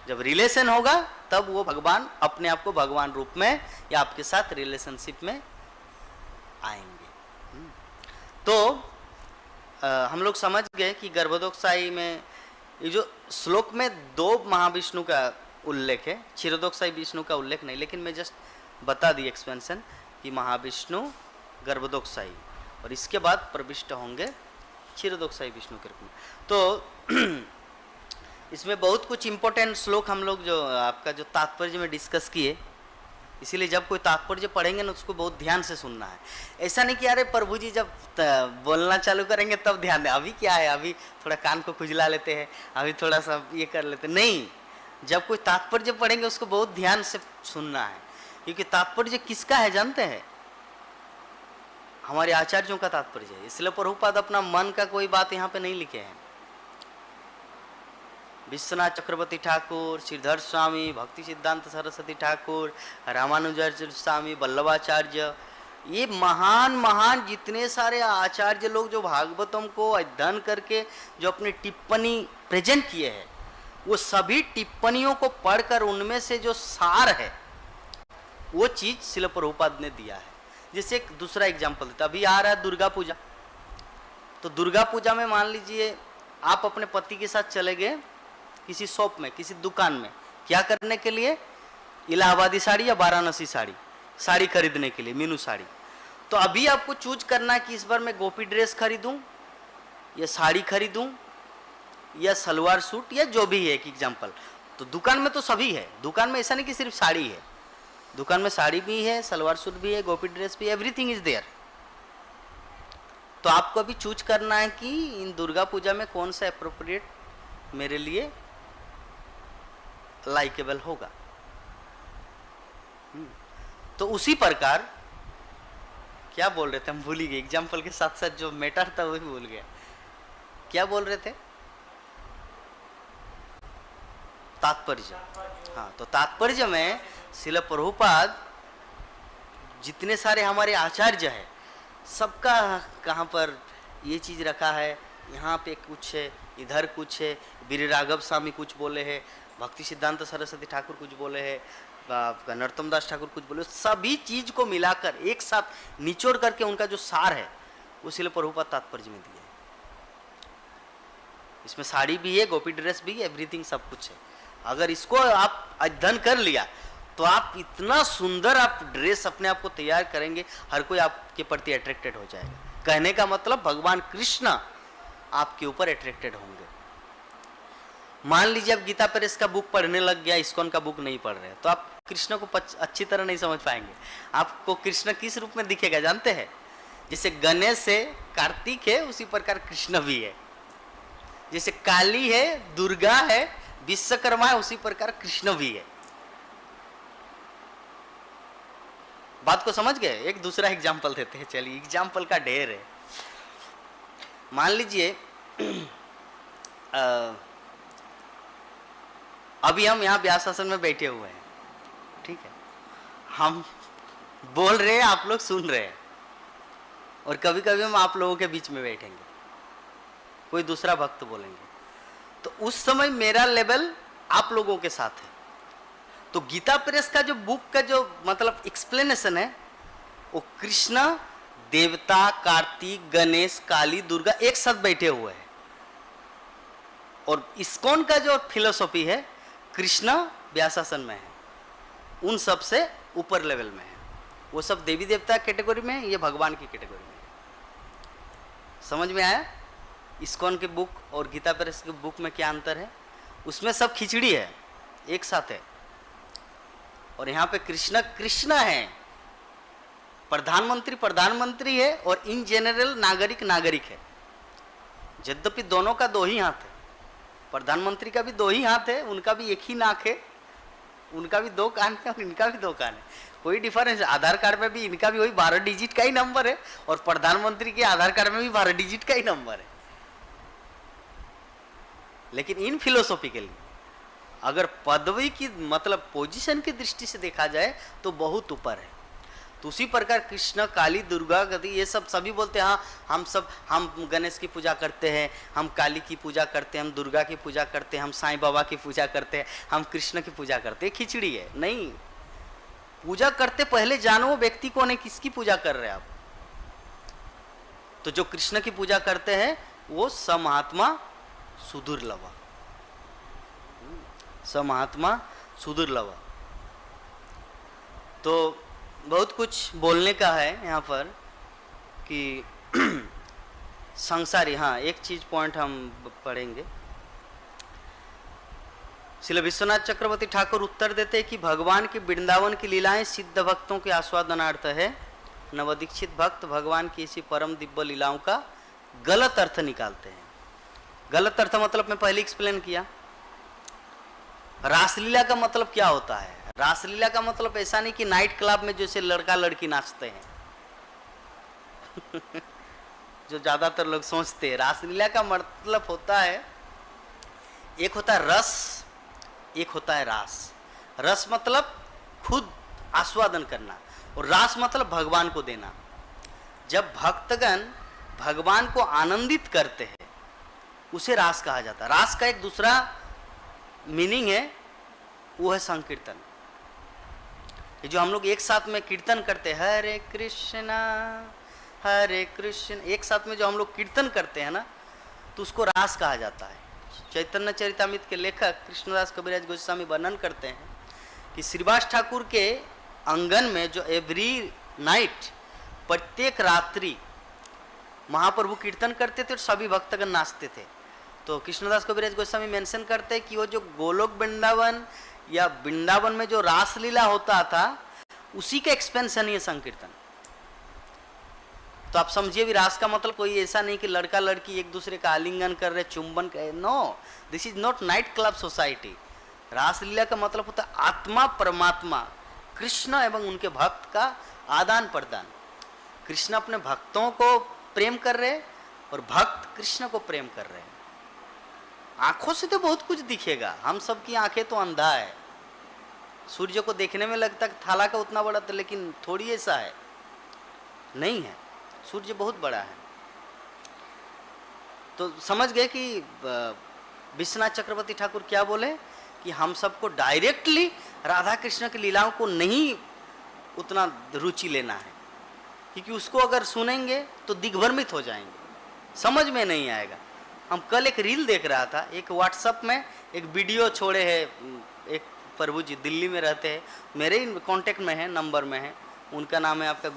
जब रिलेशन होगा तब वो भगवान अपने आप को भगवान रूप में या आपके साथ रिलेशनशिप में आएंगे। तो हम लोग समझ गए कि गर्भोदकशाही में ये जो श्लोक में 2 महाविष्णु का उल्लेख है, क्षीरोदकशाही विष्णु का उल्लेख नहीं, लेकिन मैं जस्ट बता दी एक्सपेंशन कि महाविष्णु गर्भोदकशाही, और इसके बाद प्रविष्ट होंगे क्षीरोदकशाही विष्णु के रूप में। तो इसमें बहुत कुछ इंपॉर्टेंट श्लोक हम लोग जो आपका जो तात्पर्य में डिस्कस किए, इसीलिए जब कोई तात्पर्य पढ़ेंगे ना उसको बहुत ध्यान से सुनना है। ऐसा नहीं कि अरे प्रभु जी जब बोलना चालू करेंगे तब ध्यान दें, अभी क्या है, अभी थोड़ा कान को खुजला लेते हैं, अभी थोड़ा सा ये कर लेते, नहीं, जब कोई तात्पर्य पढ़ेंगे उसको बहुत ध्यान से सुनना है, क्योंकि तात्पर्य किसका है जानते हैं? हमारे आचार्यों का तात्पर्य है। इसलिए प्रभुपाद अपना मन का कोई बात यहाँ पे नहीं लिखे हैं। विश्वनाथ चक्रवर्ती ठाकुर, श्रीधर स्वामी, भक्ति सिद्धांत सरस्वती ठाकुर, रामानुजाचार्य स्वामी, वल्लभाचार्य, ये महान महान जितने सारे आचार्य लोग जो भागवतम को अध्ययन करके जो अपनी टिप्पणी प्रेजेंट किए हैं, वो सभी टिप्पणियों को पढ़कर उनमें से जो सार है वो चीज श्रील प्रभुपाद ने दिया है। जैसे एक दूसरा एग्जाम्पल देता, अभी आ रहा है दुर्गा पूजा, तो दुर्गा पूजा में मान लीजिए आप अपने पति के साथ चले गए किसी शॉप में, किसी दुकान में, क्या करने के लिए? इलाहाबादी साड़ी या वाराणसी साड़ी खरीदने के लिए, मीनू साड़ी। तो अभी आपको चूज करना है कि इस बार मैं गोपी ड्रेस खरीदूं या साड़ी खरीदूं या सलवार सूट या जो भी है एक एग्जाम्पल। तो दुकान में तो सभी है, दुकान में ऐसा नहीं कि सिर्फ साड़ी है, दुकान में साड़ी भी है, सलवार सूट भी है, गोपी ड्रेस भी है, एवरीथिंग इज देयर। तो आपको अभी चूज करना है कि इन दुर्गा पूजा में कौन सा अप्रोप्रिएट मेरे लिए लाइकेबल होगा। तो उसी प्रकार क्या बोल रहे थे, हम भूल ही गए, एग्जाम्पल के साथ साथ जो मैटर था वो भी भूल गया। क्या बोल रहे थे? तात्पर्य। हाँ, तो तात्पर्य में श्रील प्रभुपाद जितने सारे हमारे आचार्य हैं सबका कहाँ पर ये चीज रखा है, यहाँ पे कुछ है, इधर कुछ है, वीर राघव स्वामी कुछ बोले हैं, भक्ति सिद्धांत सरस्वती ठाकुर कुछ बोले हैं, नरोत्तम दास ठाकुर कुछ बोले, सभी चीज को मिलाकर एक साथ निचोड़ करके उनका जो सार है वो श्रील प्रभुपाद तात्पर्य में दिया है। इसमें साड़ी भी है, गोपी ड्रेस भी है, एवरीथिंग सब कुछ है। अगर इसको आप अध्ययन कर लिया तो आप इतना सुंदर आप ड्रेस अपने आप को तैयार करेंगे, हर कोई आपके प्रति अट्रैक्टेड हो जाएगा। कहने का मतलब भगवान कृष्ण आपके ऊपर अट्रैक्टेड होंगे। मान लीजिए आप गीता प्रेस का बुक पढ़ने लग गया, इस्कॉन का बुक नहीं पढ़ रहे, तो आप कृष्ण को अच्छी तरह नहीं समझ पाएंगे। आपको कृष्ण किस रूप में दिखेगा जानते हैं? जैसे गणेश है, कार्तिक है, उसी प्रकार कृष्ण भी है। जैसे काली है, दुर्गा है, विश्वकर्मा है, उसी प्रकार कृष्ण भी है। बात को समझ गए? एक दूसरा एग्जाम्पल देते हैं, चलिए, एग्जाम्पल का ढेर है। मान लीजिए अभी हम यहाँ व्यासासन में बैठे हुए हैं, ठीक है, हम बोल रहे हैं, आप लोग सुन रहे हैं, और कभी कभी हम आप लोगों के बीच में बैठेंगे, कोई दूसरा भक्त बोलेंगे, तो उस समय मेरा लेवल आप लोगों के साथ है। तो गीता प्रेस का जो बुक का जो मतलब एक्सप्लेनेशन है, वो कृष्ण, देवता, कार्तिक, गणेश, काली, दुर्गा एक साथ बैठे हुए हैं। और इस्कॉन का जो फिलोसॉफी है, कृष्ण व्यासासन में है, उन सब से ऊपर लेवल में है। वो सब देवी देवता कैटेगरी में है, ये भगवान की कैटेगरी में है। समझ में आया? इस्कॉन के बुक और गीता प्रेस के बुक में क्या अंतर है? उसमें सब खिचड़ी है, एक साथ है, और यहाँ पे कृष्ण कृष्ण है, प्रधानमंत्री प्रधानमंत्री है, और इन जनरल नागरिक नागरिक है। यद्यपि दोनों का दो ही हाथ है, प्रधानमंत्री का भी दो ही हाथ है, उनका भी एक ही नाक है, उनका भी दो कान है, और इनका भी दो कान है, कोई डिफरेंस? आधार कार्ड में भी इनका भी वही 12 डिजिट का ही नंबर है, और प्रधानमंत्री के आधार कार्ड में भी 12 डिजिट का ही नंबर है। लेकिन इन फिलोसॉफी के लिए अगर पदवी की मतलब पोजीशन की दृष्टि से देखा जाए तो बहुत ऊपर है। तो उसी प्रकार कृष्ण, काली, दुर्गा, गति, ये सब सभी बोलते हैं हाँ हम गणेश की पूजा करते हैं, हम काली की पूजा करते हैं, हम दुर्गा की पूजा करते हैं, हम साईं बाबा की पूजा करते हैं, हम कृष्ण की पूजा करते हैं। खिचड़ी है नहीं, पूजा करते पहले जानो वो व्यक्ति कौन है, किसकी पूजा कर रहे हैं आप। तो जो कृष्ण की पूजा करते हैं वो स महात्मा सुदुर्लभ, स महात्मा सुदुर्लभ। तो बहुत कुछ बोलने का है यहाँ पर कि संसारी, हाँ एक चीज पॉइंट हम पढ़ेंगे। श्री विश्वनाथ चक्रवर्ती ठाकुर उत्तर देते हैं कि भगवान की वृंदावन की लीलाएं सिद्ध भक्तों के आस्वादनार्थ है। नवदीक्षित भक्त भगवान की इसी परम दिव्य लीलाओं का गलत अर्थ निकालते हैं। गलत अर्थ मतलब मैं पहले एक्सप्लेन किया। रासलीला का मतलब क्या होता है? रासलीला का मतलब ऐसा नहीं कि नाइट क्लब में जैसे लड़का लड़की नाचते हैं जो ज्यादातर लोग सोचते हैं। रासलीला का मतलब होता है, एक होता है रस, एक होता है रास। रस मतलब खुद आस्वादन करना, और रास मतलब भगवान को देना। जब भक्तगण भगवान को आनंदित करते हैं उसे रास कहा जाता है। रास का एक दूसरा मीनिंग है, वो है संकीर्तन। ये जो हम लोग एक साथ में कीर्तन करते हैं, हरे कृष्ण, एक साथ में जो हम लोग कीर्तन करते हैं ना, तो उसको रास कहा जाता है। चैतन्य चरितामृत के लेखक कृष्णदास कविराज गोस्वामी वर्णन करते हैं कि श्रीवास ठाकुर के आंगन में जो एवरी नाइट, प्रत्येक रात्रि महाप्रभु कीर्तन करते थे और सभी भक्तगण नाचते थे। तो कृष्णदास कविराज गोस्वामी मेंशन करते हैं कि वो जो गोलोक वृंदावन या वृंदावन में जो रासलीला होता था, उसी का एक्सपेंशन है संकीर्तन। तो आप समझिए भी रास का मतलब कोई ऐसा नहीं कि लड़का लड़की एक दूसरे का आलिंगन कर रहे, चुंबन कर, no, this is not night club society. रासलीला का मतलब होता है आत्मा परमात्मा कृष्ण एवं उनके भक्त का आदान प्रदान। कृष्ण अपने भक्तों को प्रेम कर रहे और भक्त कृष्ण को प्रेम कर रहे हैं। आंखों से तो बहुत कुछ दिखेगा, हम सब की आंखें तो अंधा है। सूर्य को देखने में लगता है थाला का उतना बड़ा था, लेकिन थोड़ी ऐसा है, नहीं है, सूर्य बहुत बड़ा है। तो समझ गए कि विश्वनाथ चक्रवर्ती ठाकुर क्या बोले कि हम सबको डायरेक्टली राधा कृष्ण की लीलाओं को नहीं उतना रुचि लेना है, क्योंकि उसको अगर सुनेंगे तो दिग्भ्रमित हो जाएंगे, समझ में नहीं आएगा। हम कल एक रील देख रहा था, एक व्हाट्सएप में एक वीडियो छोड़े हैं, एक प्रभु जी दिल्ली में रहते हैं, मेरे ही कांटेक्ट में है, नंबर में है, उनका नाम है आपका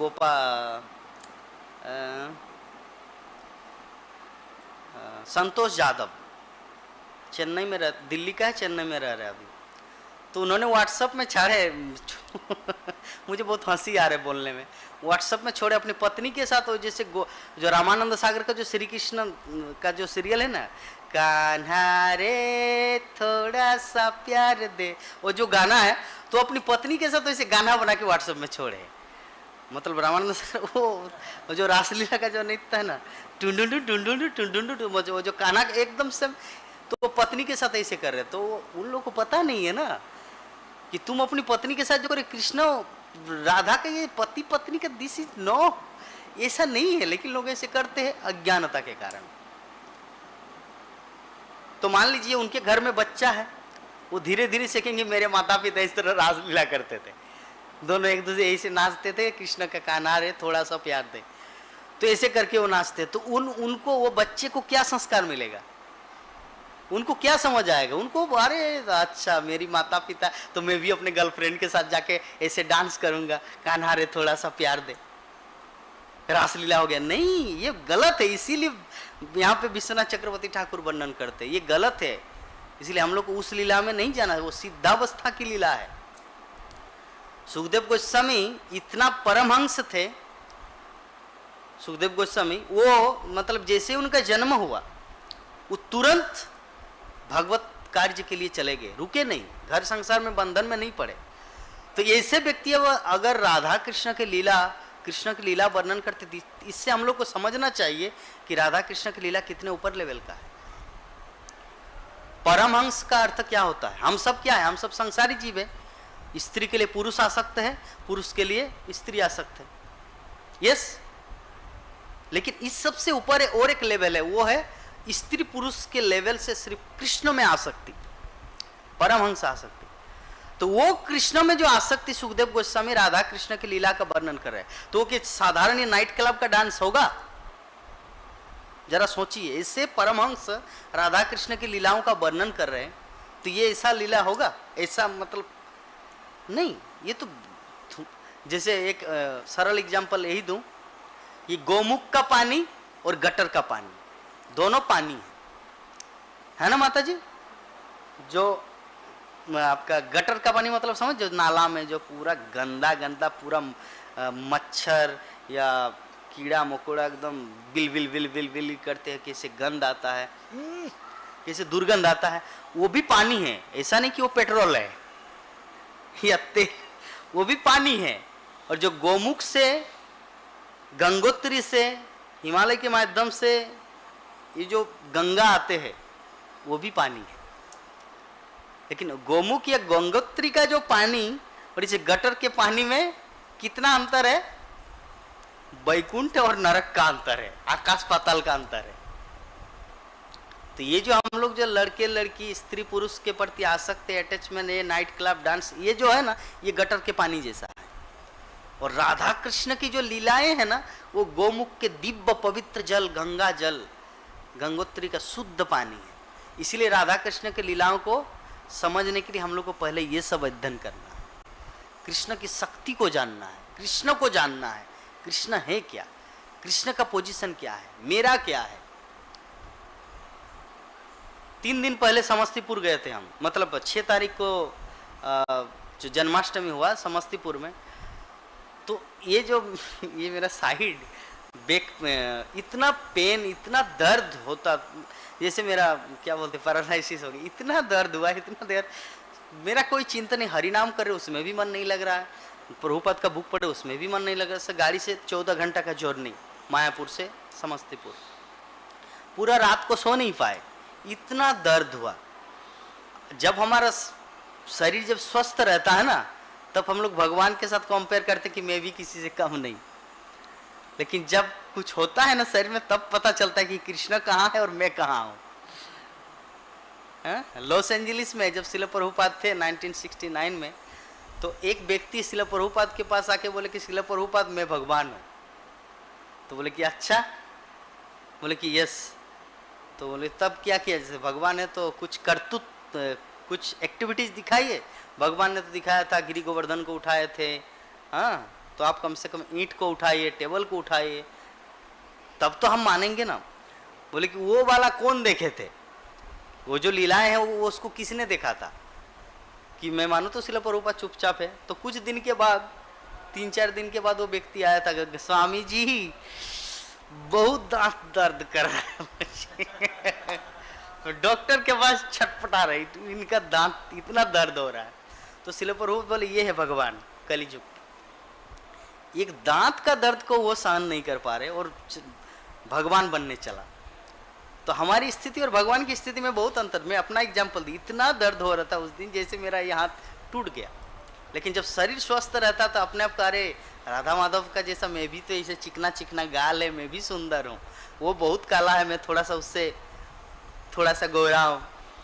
संतोष यादव। चेन्नई में रह, दिल्ली का है, चेन्नई में रह रहे अभी। तो उन्होंने व्हाट्सएप में छाड़े मुझे बहुत हंसी आ रहा है बोलने में। व्हाट्सएप में छोड़े अपनी पत्नी के साथ, वो जैसे जो रामानंद सागर का जो श्री कृष्ण का जो सीरियल है ना, कान्हा रे थोड़ा सा प्यार दे, वो जो गाना है, तो अपनी पत्नी के साथ वैसे गाना बना के व्हाट्सएप में छोड़े। मतलब रामानंद सागर वो जो रासलीला का जो नृत्य है ना, टुंडुंडू टुंडुंडू टुंडुंडू, वो जो कान्हा एकदम से, तो वो पत्नी के साथ ऐसे कर रहे। तो उन लोगों को पता नहीं है ना कि तुम अपनी पत्नी के साथ जो करे, कृष्ण राधा का ये पति पत्नी का दिस इज नो, ऐसा नहीं है, लेकिन लोग ऐसे करते हैं अज्ञानता के कारण। तो मान लीजिए उनके घर में बच्चा है, वो धीरे धीरे सीखेंगे मेरे माता पिता इस तरह रासलीला करते थे, दोनों एक दूसरे ऐसे नाचते थे, कृष्ण का कान्हा रे थोड़ा सा प्यार दे, तो ऐसे करके वो नाचते। तो उनको वो बच्चे को क्या संस्कार मिलेगा, उनको क्या समझ आएगा? उनको अरे अच्छा मेरी माता पिता, तो मैं भी अपने गर्लफ्रेंड के साथ जाके ऐसे डांस करूंगा, कान्हा रे थोड़ा सा प्यार दे, रासलीला हो गया। नहीं, ये गलत है। इसीलिए यहाँ पे विश्वनाथ चक्रवर्ती ठाकुर वर्णन करते हैं, ये गलत है। इसलिए हम लोग को उस लीला में नहीं जाना है, वो सिद्धावस्था की लीला है। सुखदेव गोस्वामी इतना परमहंस थे, सुखदेव गोस्वामी, वो मतलब जैसे उनका जन्म हुआ वो तुरंत भगवत कार्य के लिए चले गए, रुके नहीं, घर संसार में बंधन में नहीं पड़े। तो ऐसे व्यक्ति अगर राधा कृष्ण की लीला वर्णन करते थे, इससे हम लोग को समझना चाहिए कि राधा कृष्ण की लीला कितने ऊपर लेवल का है। परमहंस का अर्थ क्या होता है? हम सब क्या है? हम सब संसारी जीव है। स्त्री के लिए पुरुष आसक्त है, पुरुष के लिए स्त्री आसक्त है, यस। लेकिन इस सबसे ऊपर और एक लेवल है, वो है स्त्री पुरुष के लेवल से सिर्फ कृष्ण में आसक्ति, परमहंस आसक्ति। तो वो कृष्ण में जो आसक्ति सुखदेव गोस्वामी राधा कृष्ण की लीला का वर्णन कर रहे हैं, तो कि साधारण ये नाइट क्लब का डांस होगा? जरा सोचिए, इससे परमहंस राधा कृष्ण की लीलाओं का वर्णन कर रहे हैं, तो ये ऐसा लीला होगा? ऐसा मतलब नहीं। ये तो जैसे एक सरल एग्जांपल यही दूं, ये गोमुख का पानी और गटर का पानी दोनों पानी है ना माता जी? जो आपका गटर का पानी मतलब समझ, जो नाला में जो पूरा गंदा गंदा पूरा मच्छर या कीड़ा मकोड़ा एकदम bill bill bill bill bill करते हैं, कैसे गंद आता है, कैसे दुर्गंध आता है, वो भी पानी है। ऐसा नहीं कि वो पेट्रोल है या तेल, वो भी पानी है। और जो गोमुख से, गंगोत्री से, हिमालय के माध्यम से ये जो गंगा आते हैं, वो भी पानी है। लेकिन गोमुख या गंगोत्री का जो पानी और इस गटर के पानी में कितना अंतर है? वैकुंठ और नरक का अंतर है, आकाश पाताल का अंतर है। तो ये जो हम लोग जो लड़के लड़की स्त्री पुरुष के प्रति आसक्त है, अटैचमेंट, ये नाइट क्लब डांस, ये जो है ना, ये गटर के पानी जैसा है। और राधा कृष्ण की जो लीलाएं हैं ना, वो गोमुख के दिव्य पवित्र जल, गंगा जल, गंगोत्री का शुद्ध पानी है। इसीलिए राधा कृष्ण की लीलाओं को समझने के लिए हम लोग को पहले ये सब अध्ययन करना है, कृष्ण की शक्ति को जानना है, कृष्ण को जानना है, कृष्ण है क्या, कृष्ण का पोजीशन क्या है, मेरा क्या है। 3 दिन पहले समस्तीपुर गए थे हम, मतलब 6 तारीख को जो जन्माष्टमी हुआ समस्तीपुर में। तो ये मेरा साइड बैक में इतना पेन, इतना दर्द होता, जैसे मेरा क्या बोलते पैरालाइसिस हो गई, इतना दर्द हुआ, इतना दर्द। मेरा कोई चिंता नहीं, हरिनाम करे उसमें भी मन नहीं लग रहा है, प्रभुपाद का बुक पढ़े उसमें भी मन नहीं लग रहा। गाड़ी से 14 घंटा का जर्नी मायापुर से समस्तीपुर, पूरा रात को सो नहीं पाए, इतना दर्द हुआ। जब हमारा शरीर जब स्वस्थ रहता है ना, तब हम लोग भगवान के साथ कंपेयर करते कि मैं भी किसी से कम नहीं। लेकिन जब कुछ होता है ना शरीर में, तब पता चलता है कि कृष्ण कहाँ है और मैं कहाँ हूँ। लॉस एंजलिस में जब शिला प्रभुपाद थे 1969 में, तो एक व्यक्ति शिला प्रभुपाद के पास आके बोले कि शिला प्रभुपाद मैं भगवान हूँ। तो बोले कि अच्छा, बोले कि यस। तो बोले तब क्या किया? जैसे भगवान है तो कुछ करतूत, कुछ एक्टिविटीज दिखाइए। भगवान ने तो दिखाया था, गिरी गोवर्धन को उठाए थे, हाँ, तो आप कम से कम ईंट को उठाइए, टेबल को उठाइए, तब तो हम मानेंगे ना। बोले कि वो वाला कौन देखे थे? वो जो लीलाएं हैं वो उसको किसने देखा था कि मैं मानूं तो शिला प्रभुपाद चुपचाप है। तो कुछ दिन के बाद 3-4 दिन के बाद वो व्यक्ति आया था, स्वामी जी बहुत दांत दर्द कर रहा है मुझे डॉक्टर के पास छटपटा रही, इनका दांत इतना दर्द हो रहा है। तो शिला प्रभुपाद बोले ये है भगवान कलिजुग, एक दांत का दर्द को वो सहन नहीं कर पा रहे और भगवान बनने चला। तो हमारी स्थिति और भगवान की स्थिति में बहुत अंतर। मैं अपना एग्जाम्पल दी, इतना दर्द हो रहा था उस दिन जैसे मेरा ये हाथ टूट गया, लेकिन जब शरीर स्वस्थ रहता तो अपने आप अरे राधा माधव का जैसा मैं भी तो ऐसे चिकना चिकना गाल है, मैं भी सुंदर हूँ, वो बहुत काला है, मैं थोड़ा सा उससे थोड़ा सा गोरा हूँ,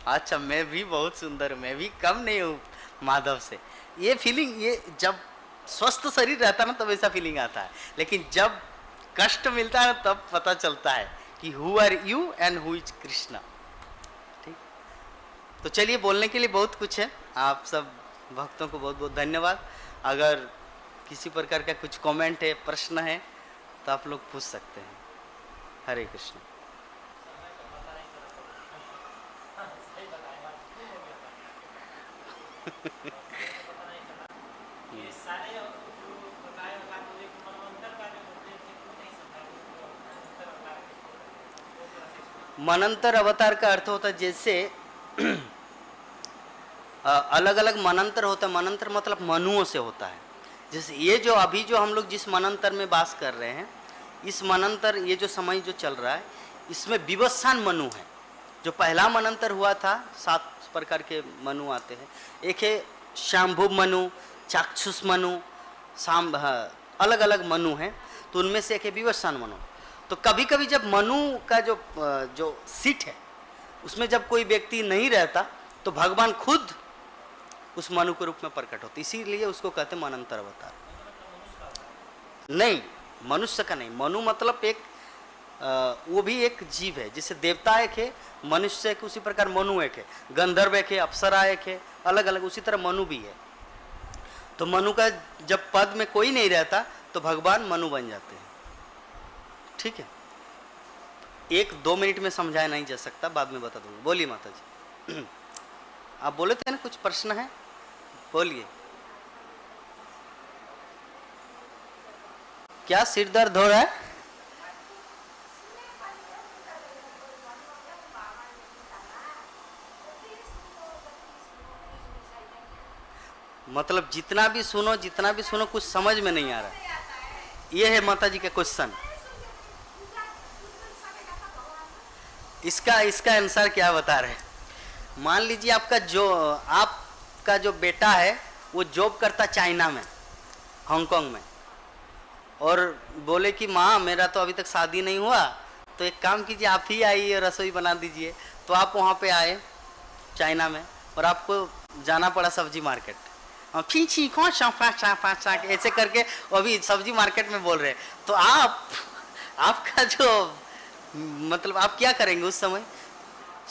अच्छा मैं भी बहुत सुंदर हूँ, मैं भी कम नहीं हूँ माधव से। ये फीलिंग, ये जब स्वस्थ शरीर रहता ना तब ऐसा फीलिंग आता है, लेकिन जब कष्ट मिलता है तब पता चलता है कि who are you and who is Krishna. ठीक, तो चलिए बोलने के लिए बहुत कुछ है। आप सब भक्तों को बहुत बहुत धन्यवाद। अगर किसी प्रकार का कुछ कमेंट है, प्रश्न है तो आप लोग पूछ सकते हैं। हरे कृष्ण। मनंतर अवतार का अर्थ होता है जैसे अलग अलग मनंतर होता है। मनंतर मतलब मनुओं से होता है। जैसे ये जो अभी जो हम लोग जिस मनंतर में वास कर रहे हैं, इस मनंतर ये जो समय जो चल रहा है इसमें विवस्वान मनु है। जो पहला मनंतर हुआ था 7 प्रकार के मनु आते हैं। एक है शाम्भु मनु, चाक्षुष मनु, अलग अलग मनु हैं। तो उनमें से एक है विवस्वान मनु। तो कभी कभी जब मनु का जो सीट है उसमें जब कोई व्यक्ति नहीं रहता तो भगवान खुद उस मनु के रूप में प्रकट होते, इसीलिए उसको कहते हैं मनंतर अवतार। नहीं, मनुष्य का नहीं। मनु मतलब एक वो भी एक जीव है। जैसे देवता एक है, मनुष्य एक, उसी प्रकार मनु एक है, गंधर्व एक है, अप्सरा एक है, अलग अलग उसी तरह मनु भी है। तो मनु का जब पद में कोई नहीं रहता तो भगवान मनु बन जाते हैं। ठीक है, 1-2 मिनट में समझाया नहीं जा सकता, बाद में बता दूंगा। बोलिए माता जी। आप बोले थे ना कुछ प्रश्न है, बोलिए। क्या सिर दर्द हो रहा है? मतलब जितना भी सुनो कुछ समझ में नहीं आ रहा। ये है माता जी का क्वेश्चन। इसका आंसर क्या बता रहे हैं? मान लीजिए आपका जो बेटा है वो जॉब करता चाइना में, हांगकांग में, और बोले कि माँ मेरा तो अभी तक शादी नहीं हुआ, तो एक काम कीजिए आप ही आइए रसोई बना दीजिए। तो आप वहाँ पे आए चाइना में और आपको जाना पड़ा सब्जी मार्केट, फींची कौन ऐसे करके अभी सब्जी मार्केट में बोल रहे हैं। तो आपका जो मतलब आप क्या करेंगे उस समय?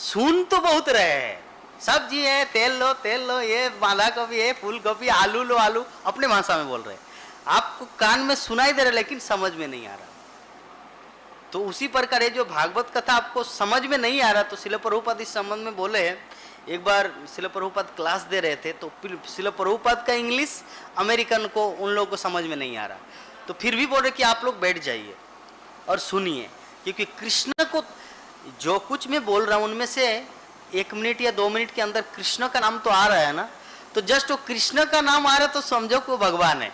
सुन तो बहुत रहे हैं, सब्जी है, तेल लो, ये बांधा गोभी है, फूल गोभी, आलू लो, आलू अपने भाषा में बोल रहे हैं। आपको कान में सुनाई दे रहा है लेकिन समझ में नहीं आ रहा। तो उसी प्रकार है जो भागवत कथा आपको समझ में नहीं आ रहा, तो शिला प्रभुपाद इस संबंध में बोले हैं। एक बार शिला प्रभुपाद क्लास दे रहे थे, तो शिला प्रभुपाद का इंग्लिश अमेरिकन को उन लोगों को समझ में नहीं आ रहा, तो फिर भी बोल रहे कि आप लोग बैठ जाइए और सुनिए, क्योंकि कृष्ण को जो कुछ मैं बोल रहा हूँ उनमें से 1 मिनट या 2 मिनट के अंदर कृष्ण का नाम तो आ रहा है ना, तो जस्ट वो कृष्ण का नाम आ रहा है तो समझो को भगवान है।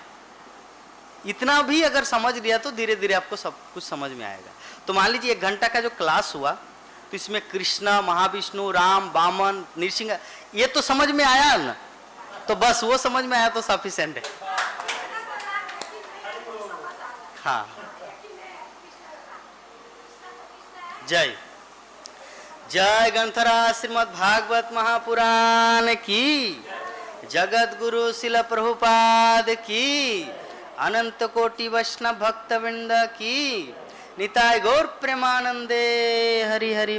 इतना भी अगर समझ लिया तो धीरे धीरे आपको सब कुछ समझ में आएगा। तो मान लीजिए 1 घंटा का जो क्लास हुआ तो इसमें कृष्ण, महाविष्णु, राम, वामन, नृसिंह ये तो समझ में आया ना, तो बस वो समझ में आया तो सफिशिएंट है। हाँ, जय जय ग्रंथराज श्रीमद् भागवत महापुराण की, जगत गुरु शिला प्रभुपाद की, अनंत कोटि वैष्णव भक्तवृंद की, निताय गौर प्रेमानंदे। हरि हरि।